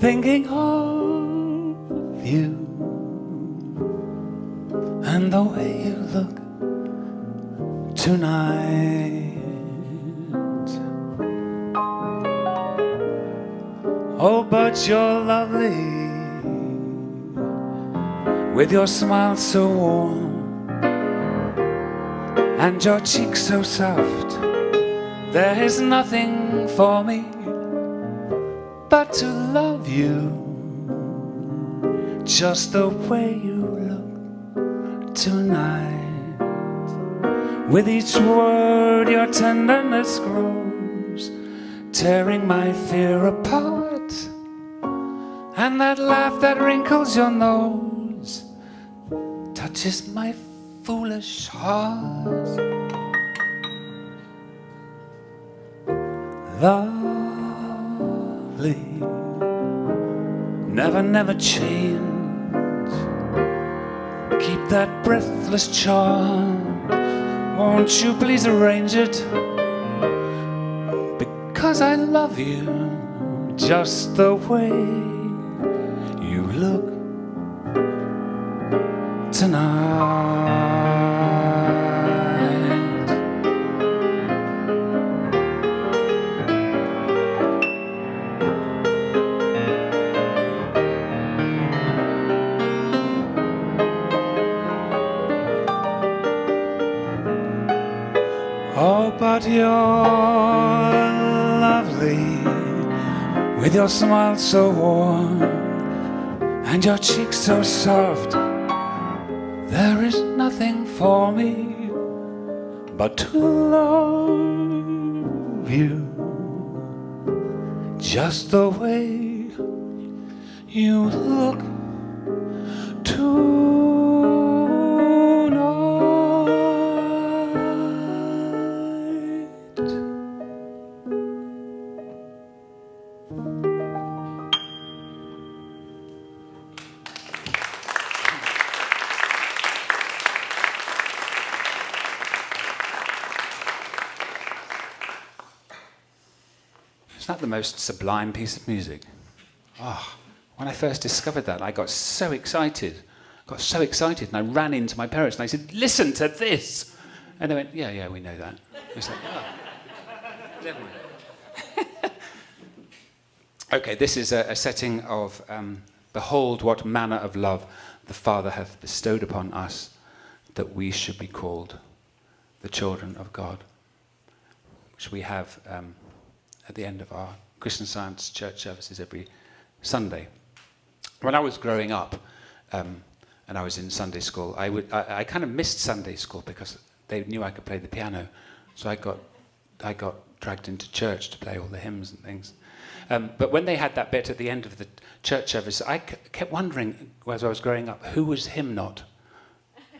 thinking of you and the way you look tonight. Oh, but you're lovely with your smile so warm and your cheeks so soft. There is nothing for me but to love you just the way you look tonight. With each word your tenderness grows, tearing my fear apart, and that laugh that wrinkles your nose touches my foolish heart. Lovely, never, never change. Keep that breathless charm. Won't you please arrange it? Because I love you just the way look tonight. Oh, but you're lovely, with your smile so warm and your cheeks so soft. There is nothing for me but to love you just the way you look tonight. Isn't that the most sublime piece of music? Oh, when I first discovered that, I got so excited, and I ran into my parents and I said, "Listen to this!" And they went, yeah, we know that. It's like, oh. Okay, this is a setting of behold what manner of love the Father hath bestowed upon us, that we should be called the children of God, which we have at the end of our Christian Science church services every Sunday. When I was growing up and I was in Sunday school, I kind of missed Sunday school because they knew I could play the piano, so I got dragged into church to play all the hymns and things. But when they had that bit at the end of the church service, I kept wondering, as I was growing up, who was him not?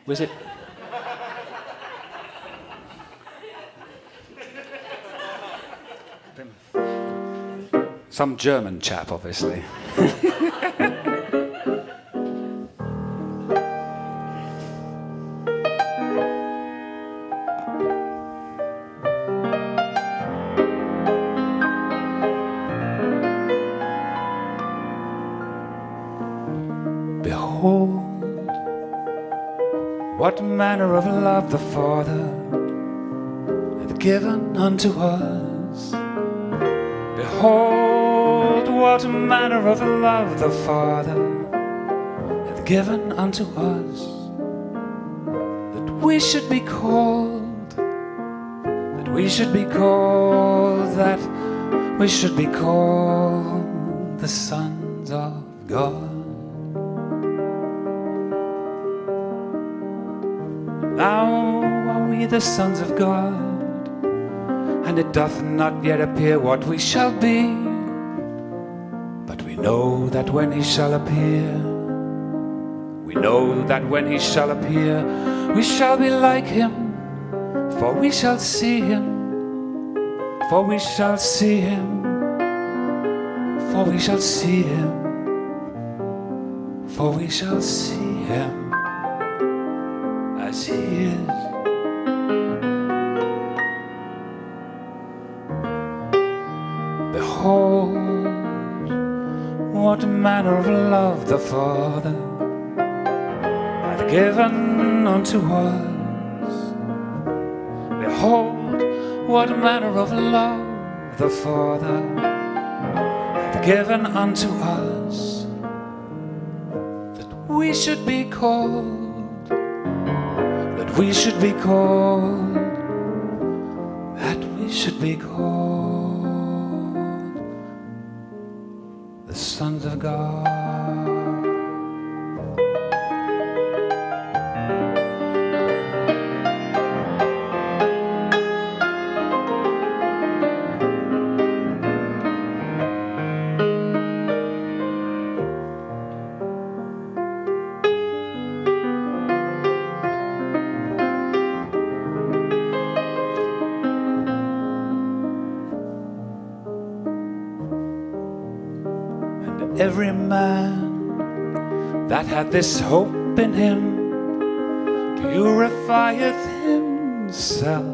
Was it... Some German chap, obviously. Behold, what manner of love the Father hath given unto us. Behold, what manner of love the Father hath given unto us, that we should be called, that we should be called the sons of God. Now are we the sons of God, and it doth not yet appear what we shall be. But we know that when he shall appear, we shall be like him, for we shall see him, as he is. Behold, what manner of love the Father hath given unto us. Behold, what manner of love the Father hath given unto us, that we should be called, the sons of God. Every man that hath this hope in him purifieth himself,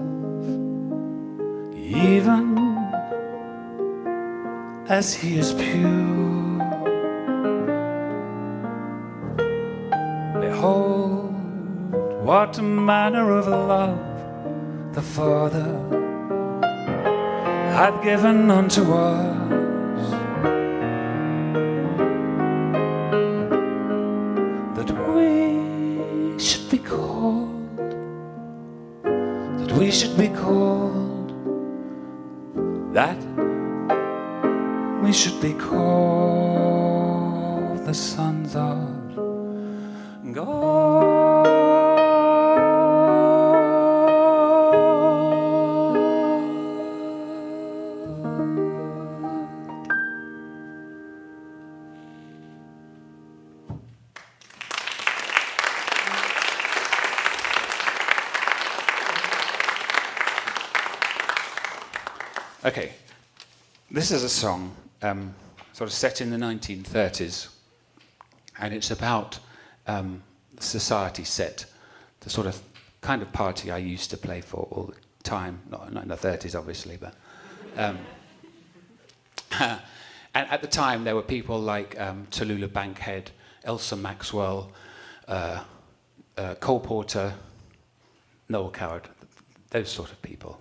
even as he is pure. Behold, what manner of love the Father hath given unto us, that we should be called, that we should be called, that we should be called the sons of God. Okay, this is a song sort of set in the 1930s, and it's about the society set, the sort of kind of party I used to play for all the time, not in the 30s obviously, but and at the time there were people like Tallulah Bankhead, Elsa Maxwell, Cole Porter, Noel Coward, those sort of people.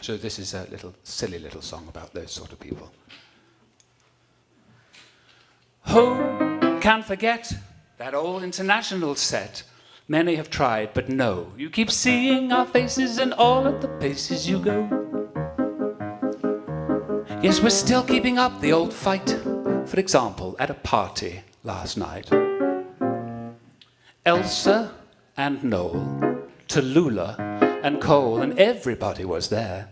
So this is a silly little song about those sort of people. Who can forget that old international set? Many have tried, but no. You keep seeing our faces in all of the places you go. Yes, we're still keeping up the old fight. For example, at a party last night, Elsa and Noel, Tallulah and Cole, and everybody was there.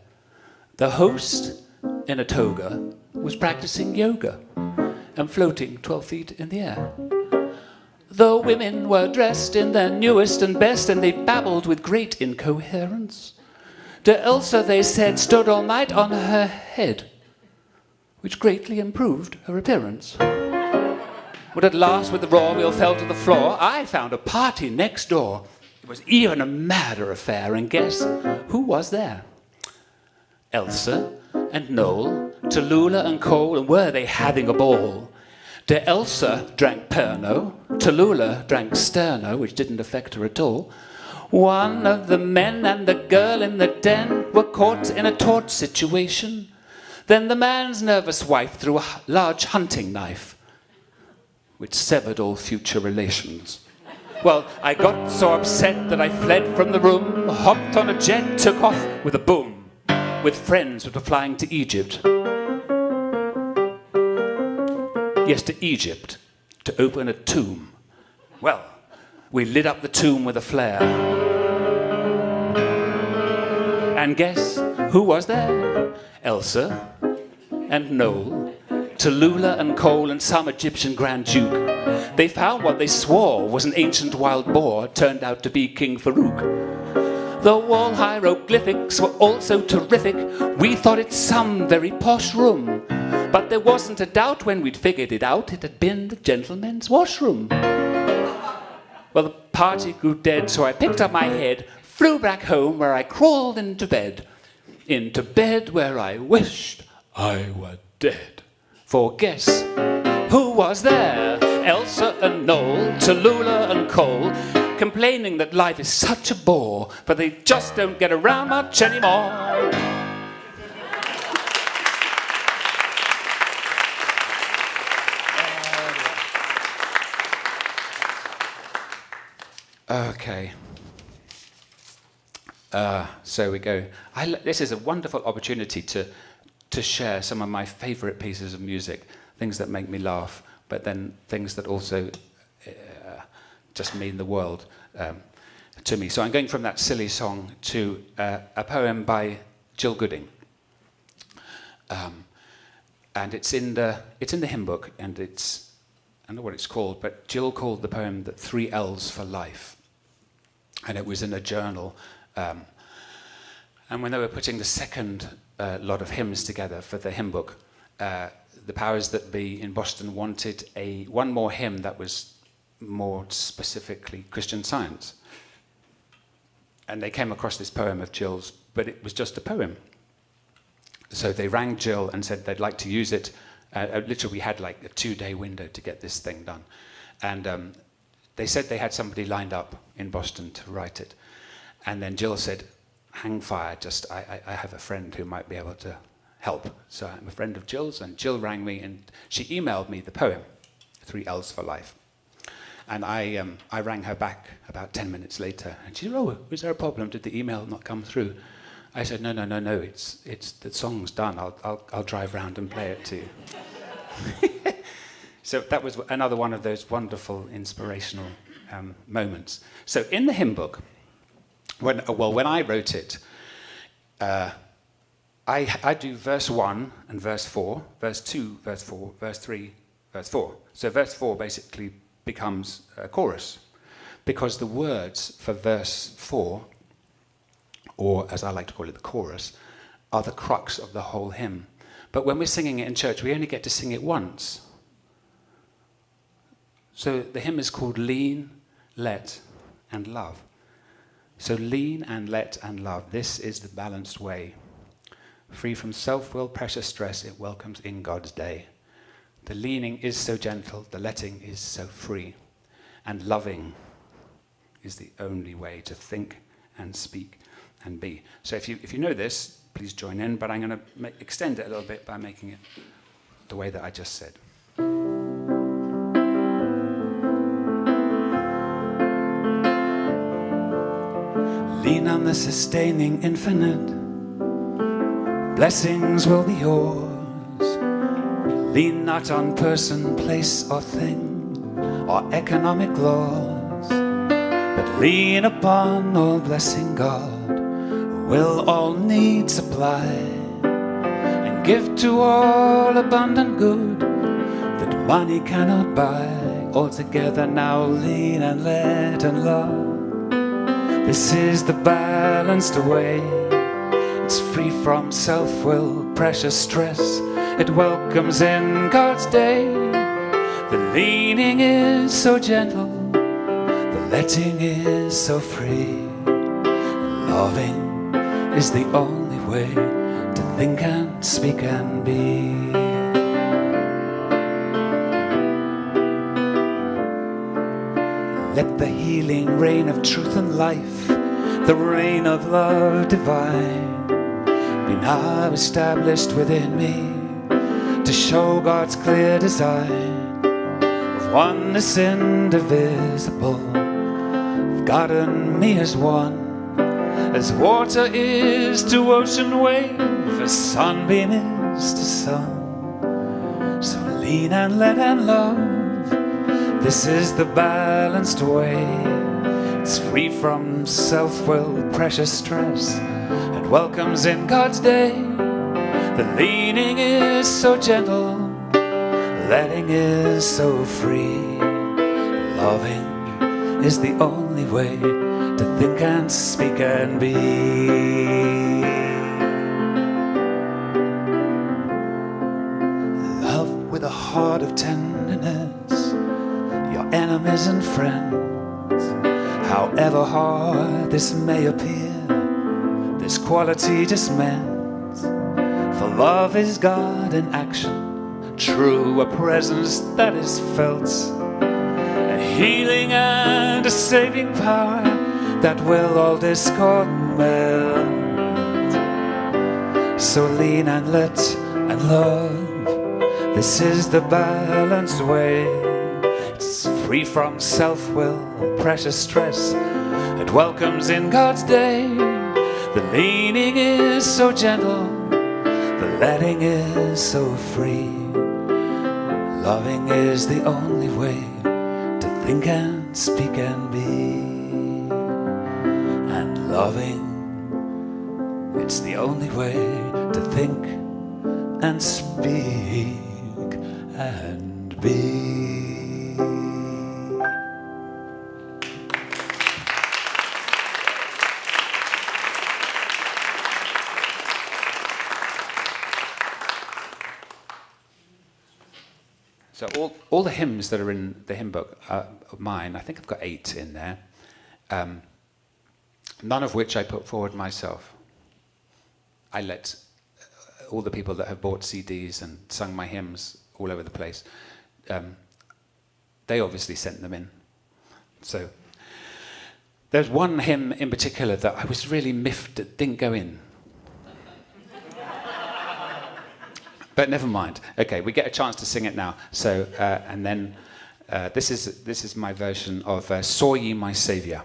The host, in a toga, was practicing yoga and floating 12 feet in the air. The women were dressed in their newest and best, and they babbled with great incoherence. To Elsa, they said, stood all night on her head, which greatly improved her appearance. But at last, with the roar, we all fell to the floor. I found a party next door. It was even a madder affair, and guess who was there? Elsa and Noel, Tallulah and Cole, and were they having a ball? De Elsa drank Pernod, Tallulah drank Sterno, which didn't affect her at all. One of the men and the girl in the den were caught in a taut situation. Then the man's nervous wife threw a large hunting knife, which severed all future relations. Well, I got so upset that I fled from the room, hopped on a jet, took off with a boom, with friends that were flying to Egypt. Yes, to Egypt, to open a tomb. Well, we lit up the tomb with a flare. And guess who was there? Elsa and Noel, Tallulah and Cole, and some Egyptian Grand Duke. They found what they swore was an ancient wild boar turned out to be King Farouk. The wall hieroglyphics were also terrific. We thought it some very posh room. But there wasn't a doubt when we'd figured it out, it had been the gentleman's washroom. Well, the party grew dead, so I picked up my head, flew back home, where I crawled into bed. Into bed where I wished I were dead. For guess who was there? Elsa and Noel, Tallulah and Cole, complaining that life is such a bore, but they just don't get around much anymore. Okay. So we go. This is a wonderful opportunity to share some of my favourite pieces of music, things that make me laugh, but then things that also just mean the world to me. So I'm going from that silly song to a poem by Jill Gooding, and it's in the hymn book, and I don't know what it's called, but Jill called the poem the 3 L's for life, and it was in a journal. And when they were putting the second lot of hymns together for the hymn book, the powers that be in Boston wanted one more hymn that was more specifically Christian Science. And they came across this poem of Jill's, but it was just a poem. So they rang Jill and said they'd like to use it. Literally, we had like a 2-day window to get this thing done. And they said they had somebody lined up in Boston to write it. And then Jill said, hang fire, I have a friend who might be able to help. So I'm a friend of Jill's, and Jill rang me, and she emailed me the poem, 3 L's for Life. And I rang her back about 10 minutes later, and she said, oh, was there a problem? Did the email not come through? I said, no, it's the song's done. I'll drive round and play it to you. So that was another one of those wonderful, inspirational moments. So in the hymn book, when I wrote it, I do verse 1 and verse 4, verse 2, verse 4, verse 3, verse 4. So verse 4 basically becomes a chorus, because the words for verse 4, or as I like to call it, the chorus, are the crux of the whole hymn. But when we're singing it in church, we only get to sing it once. So the hymn is called Lean, Let, and Love. So lean and let and love. This is the balanced way. Free from self-will, pressure, stress, it welcomes in God's day. The leaning is so gentle, the letting is so free. And loving is the only way to think and speak and be. So if you know this, please join in, but I'm going to extend it a little bit by making it the way that I just said. Lean on the sustaining infinite. Blessings will be yours. Lean not on person, place, or thing, or economic laws, but lean upon all blessing God, who will all needs supply, and give to all abundant good that money cannot buy. Altogether now lean and let and love. This is the balanced way. It's free from self-will, pressure, stress. It welcomes in God's day. The leaning is so gentle, the letting is so free. Loving is the only way to think and speak and be. Let the healing reign of truth and life, the reign of love divine, be now established within me, to show God's clear design of oneness indivisible, of God and me as one, as water is to ocean wave, as sunbeam is to sun. So lean and let and love. This is the balanced way. It's free from self-will, pressure, stress. It welcomes in God's day. The leaning is so gentle, letting is so free. Loving is the only way to think and speak and be. Love with a heart of tenderness, your enemies and friends. However hard this may appear, this quality just meant. For love is God in action, true, a presence that is felt, a healing and a saving power that will all discord melt. So lean and let and love. This is the balanced way. It's free from self-will, pressure, stress. It welcomes in God's day. The leaning is so gentle, the letting is so free. Loving is the only way to think and speak and be. And loving, it's the only way to think and speak and be. So all the hymns that are in the hymn book of mine, I think I've got 8 in there, none of which I put forward myself. I let all the people that have bought CDs and sung my hymns all over the place, they obviously sent them in. So there's one hymn in particular that I was really miffed that didn't go in. But never mind. Okay, we get a chance to sing it now. So, and then this is my version of Saw Ye My Saviour.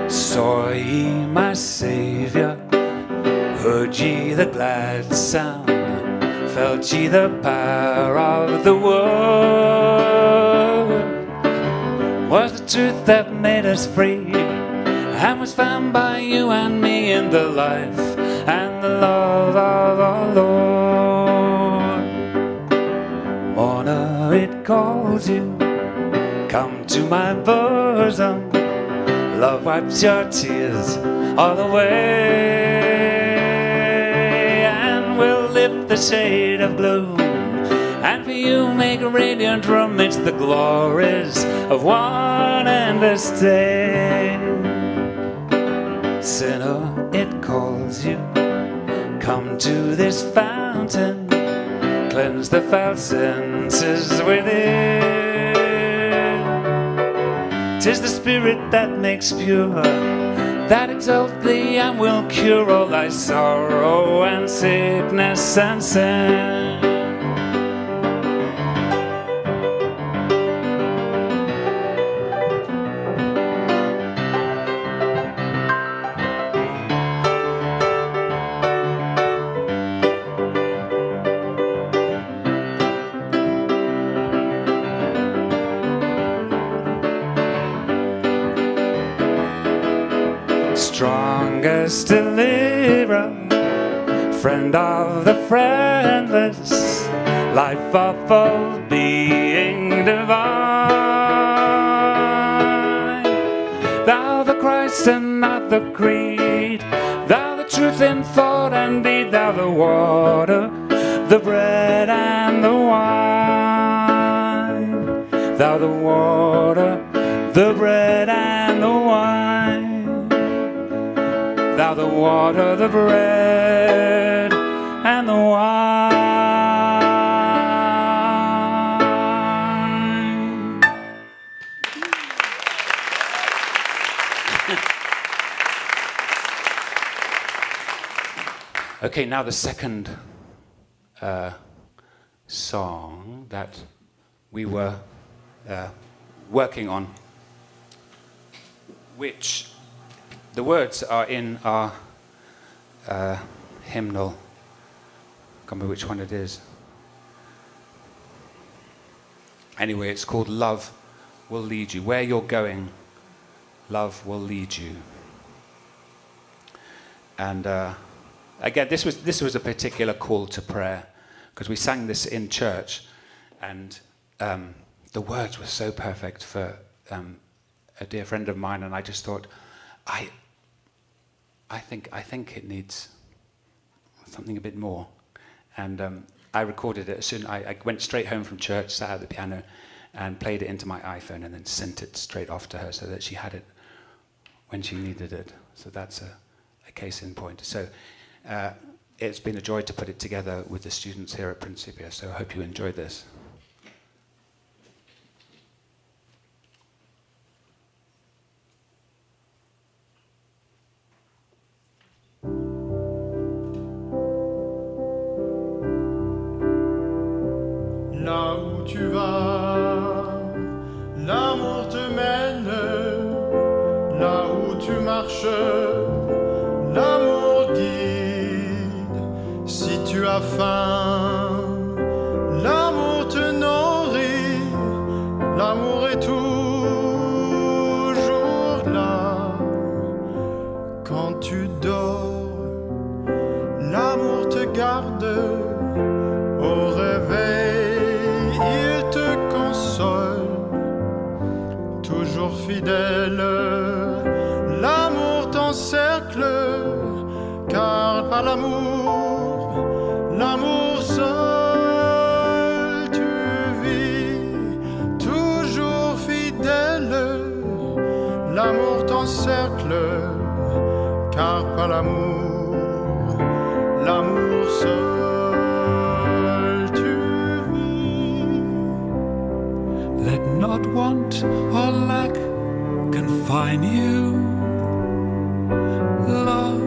Saw ye my Saviour, heard ye the glad sound, felt ye the power of the word, was the truth that made us free, and was found by you and me in the life and the love of our Lord. Mourner, it calls you, come to my bosom. Love wipes your tears all away, and will lift the shade of gloom, and for you make a radiant room amidst the glories of one endless day. Sinner, it calls you, come to this fountain, cleanse the foul senses within. 'Tis the Spirit that makes pure, that exalts thee and will cure all thy sorrow and sickness and sin. Strongest deliverer, friend of the friendless, life of all being divine. Thou the Christ and not the creed, thou the truth in thought and deed, thou the water, the bread and the wine. Thou the water, the bread and the wine. Thou the water, the bread, and the wine. Okay, now the second song that we were working on, which the words are in our hymnal. I can't remember which one it is. Anyway, it's called Love Will Lead You. Where you're going, love will lead you. And again, this was a particular call to prayer, because we sang this in church, and the words were so perfect for a dear friend of mine, and I just thought, I think it needs something a bit more. And I recorded it as soon. I went straight home from church, sat at the piano, and played it into my iPhone, and then sent it straight off to her so that she had it when she needed it. So that's a case in point. So it's been a joy to put it together with the students here at Principia. So I hope you enjoy this. Là où tu vas, l'amour te mène. Là où tu marches, l'amour guide. Si tu as faim, l'amour te nourrit. L'amour est toujours là. Quand tu dors, l'amour te garde. Au réveil, il te console, toujours fidèle, l'amour t'encercle, car par l'amour, l'amour seul tu vis, toujours fidèle, l'amour t'encercle, car pas l'amour, l'amour seul tu vis. Let not want or lack confine you. Love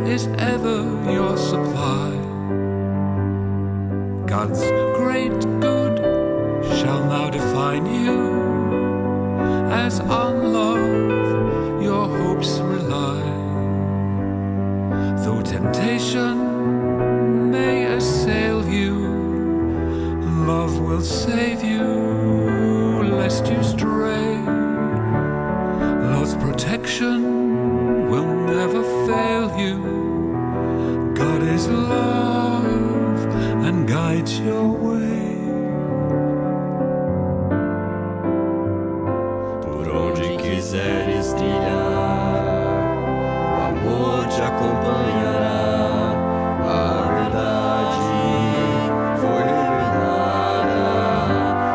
is ever your supply. God's great good shall now define you, as on love your hopes rely. Though temptation may assail you, love will save you, lest you stray. Love's protection will never fail you. God is love and guides your way. Por onde quiseres trilhar, o amor te acompanhará. A verdade foi revelada.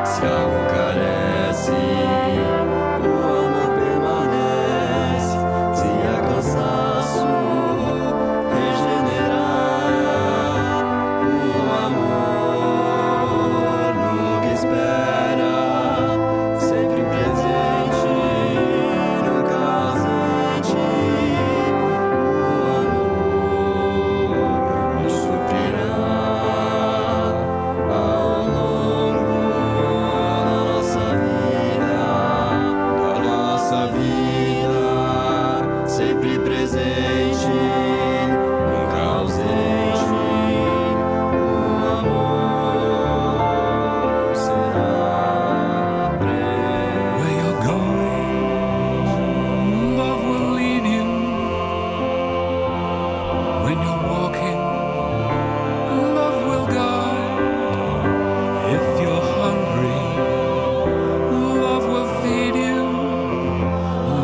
Se algo carece, o amor permanece. Se há cansaço, regenerar. O amor nunca espera, sempre presente, nunca ausente. O amor nos suprirá ao longo da nossa vida, sempre presente, nunca ausente. O amor será presente. Where you're going, love will lead you. When you're walking, love will guide. If you're hungry, love will feed you.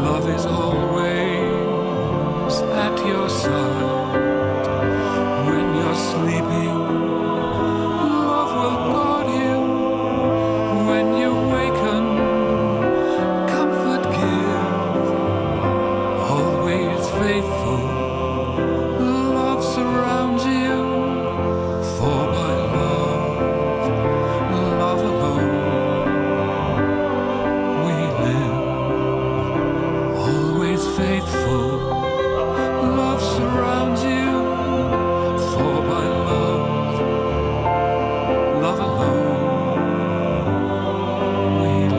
Love is always at your side. When you're sleeping, love will guard you. When you waken, comfort give, always faithful. Love surrounds you, for by love, love alone, we live. Always faithful, love surrounds you, for by love, love alone, we live.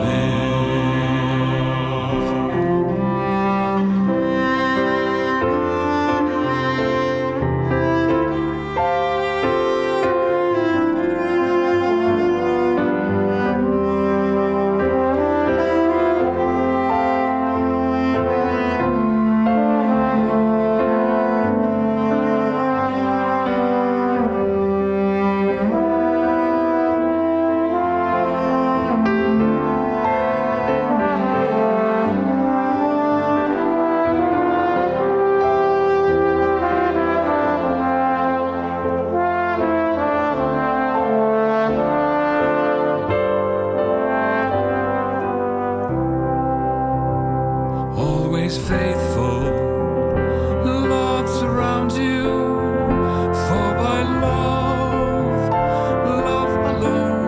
Always faithful, love surrounds you, for by love, love alone,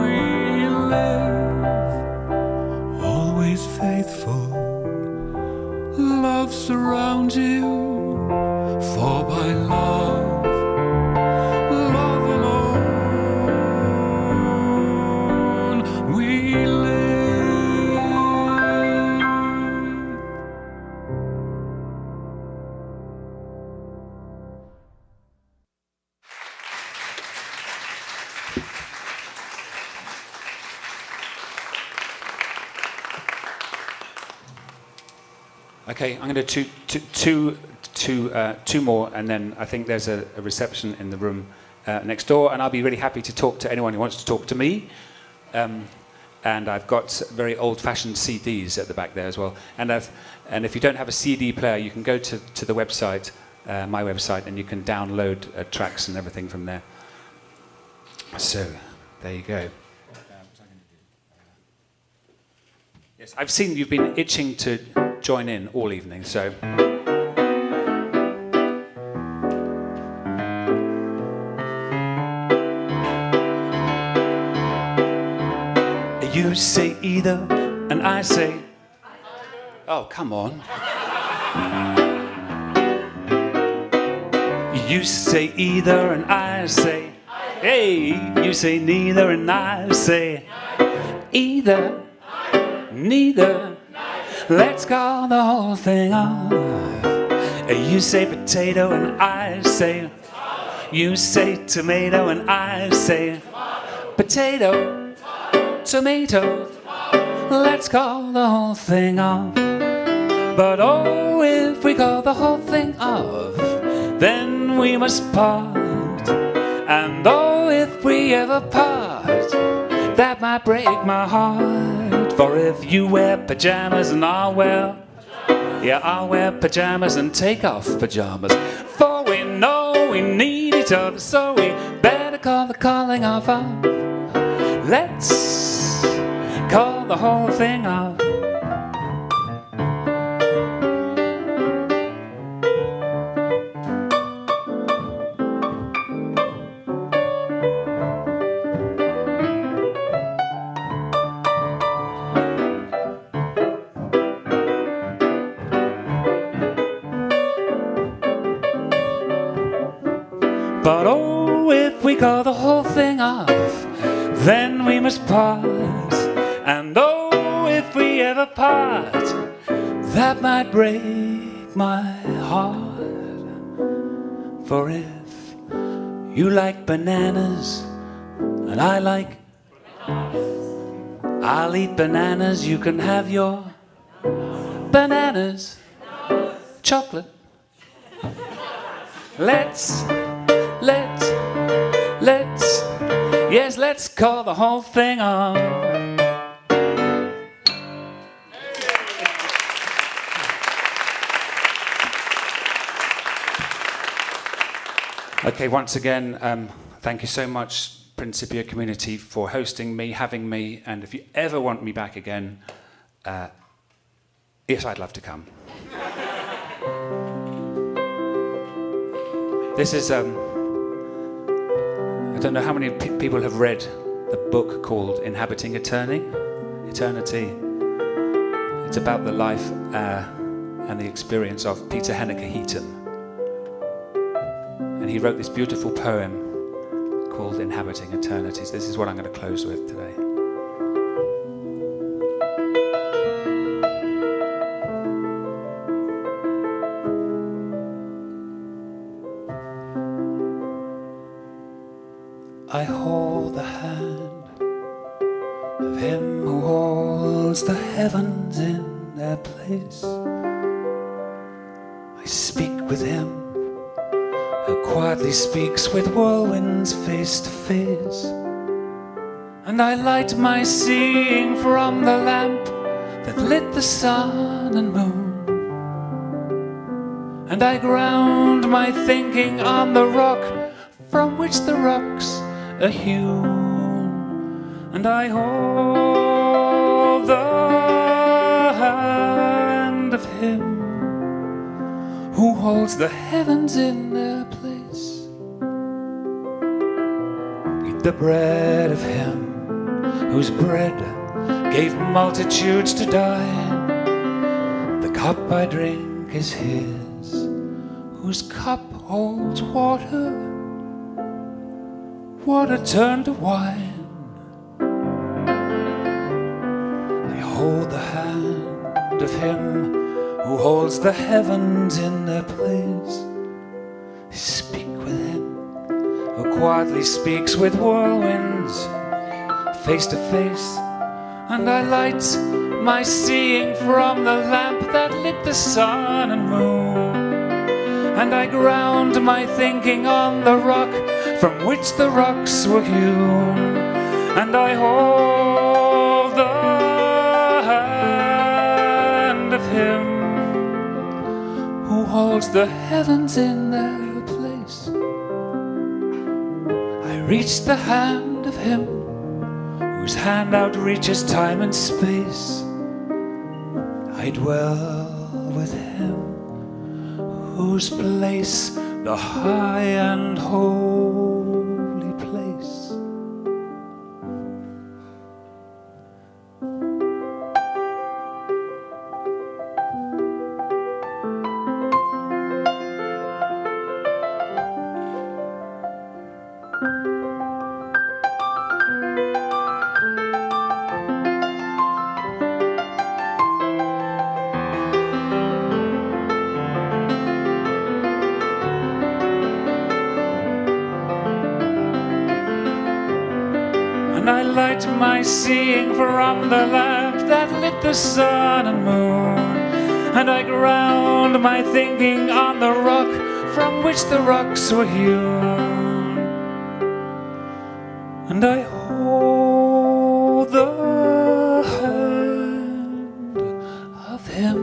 we live. Always faithful, love surrounds you, for by love, love alone, we live. Okay, I'm going to two more, and then I think there's a reception in the room next door, and I'll be really happy to talk to anyone who wants to talk to me. And I've got very old-fashioned CDs at the back there as well. And if you don't have a CD player, you can go to the website, my website, and you can download tracks and everything from there. So, there you go. Yes, I've seen you've been itching to join in all evening, so You say either, and I say, oh, come on. You say either, and I say, hey. You say neither, and I say, either, neither. Let's call the whole thing off. You say potato, and I say, you say tomato, and I say, potato, tomato. Let's call the whole thing off. But oh, if we call the whole thing off, then we must part. And oh, if we ever part, that might break my heart. For if you wear pajamas and I'll wear, yeah, I'll wear pajamas and take off pajamas. For we know we need each other, so we better call the calling off. Let's call the whole thing off. But oh, if we call the whole thing off, then we must part. And oh, if we ever part, that might break my heart. For if you like bananas and I like, I'll eat bananas, you can have your bananas. Chocolate. Let's call the whole thing on. Okay, once again, thank you so much, Principia community, for hosting me, having me, and if you ever want me back again, yes, I'd love to come. This is, I don't know how many people have read the book called Inhabiting Eternity. It's about the life and the experience of Peter Heathen. And he wrote this beautiful poem called Inhabiting Eternity. So this is what I'm going to close with today. I hold the hand of him who holds the heavens in their place. I speak with him who quietly speaks with whirlwinds face to face. And I light my seeing from the lamp that lit the sun and moon. And I ground my thinking on the rock from which the rocks are hewn. And I hold the hand of him who holds the heavens in their place. Eat the bread of him whose bread gave multitudes to die. The cup I drink is his, whose cup holds water, water turned to wine. I hold the hand of him who holds the heavens in their place. I speak with him who quietly speaks with whirlwinds face to face. And I light my seeing from the lamp that lit the sun and moon. And I ground my thinking on the rock from which the rocks were hewn. And I hold the hand of him who holds the heavens in their place. I reach the hand of him whose hand outreaches time and space. I dwell with him whose place the high and holy place. And I light my seeing from the lamp that lit the sun and moon. And I ground my thinking on the rock from which the rocks were hewn. And I hold the hand of him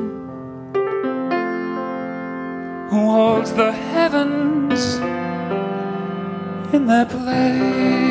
who holds the heavens in their place.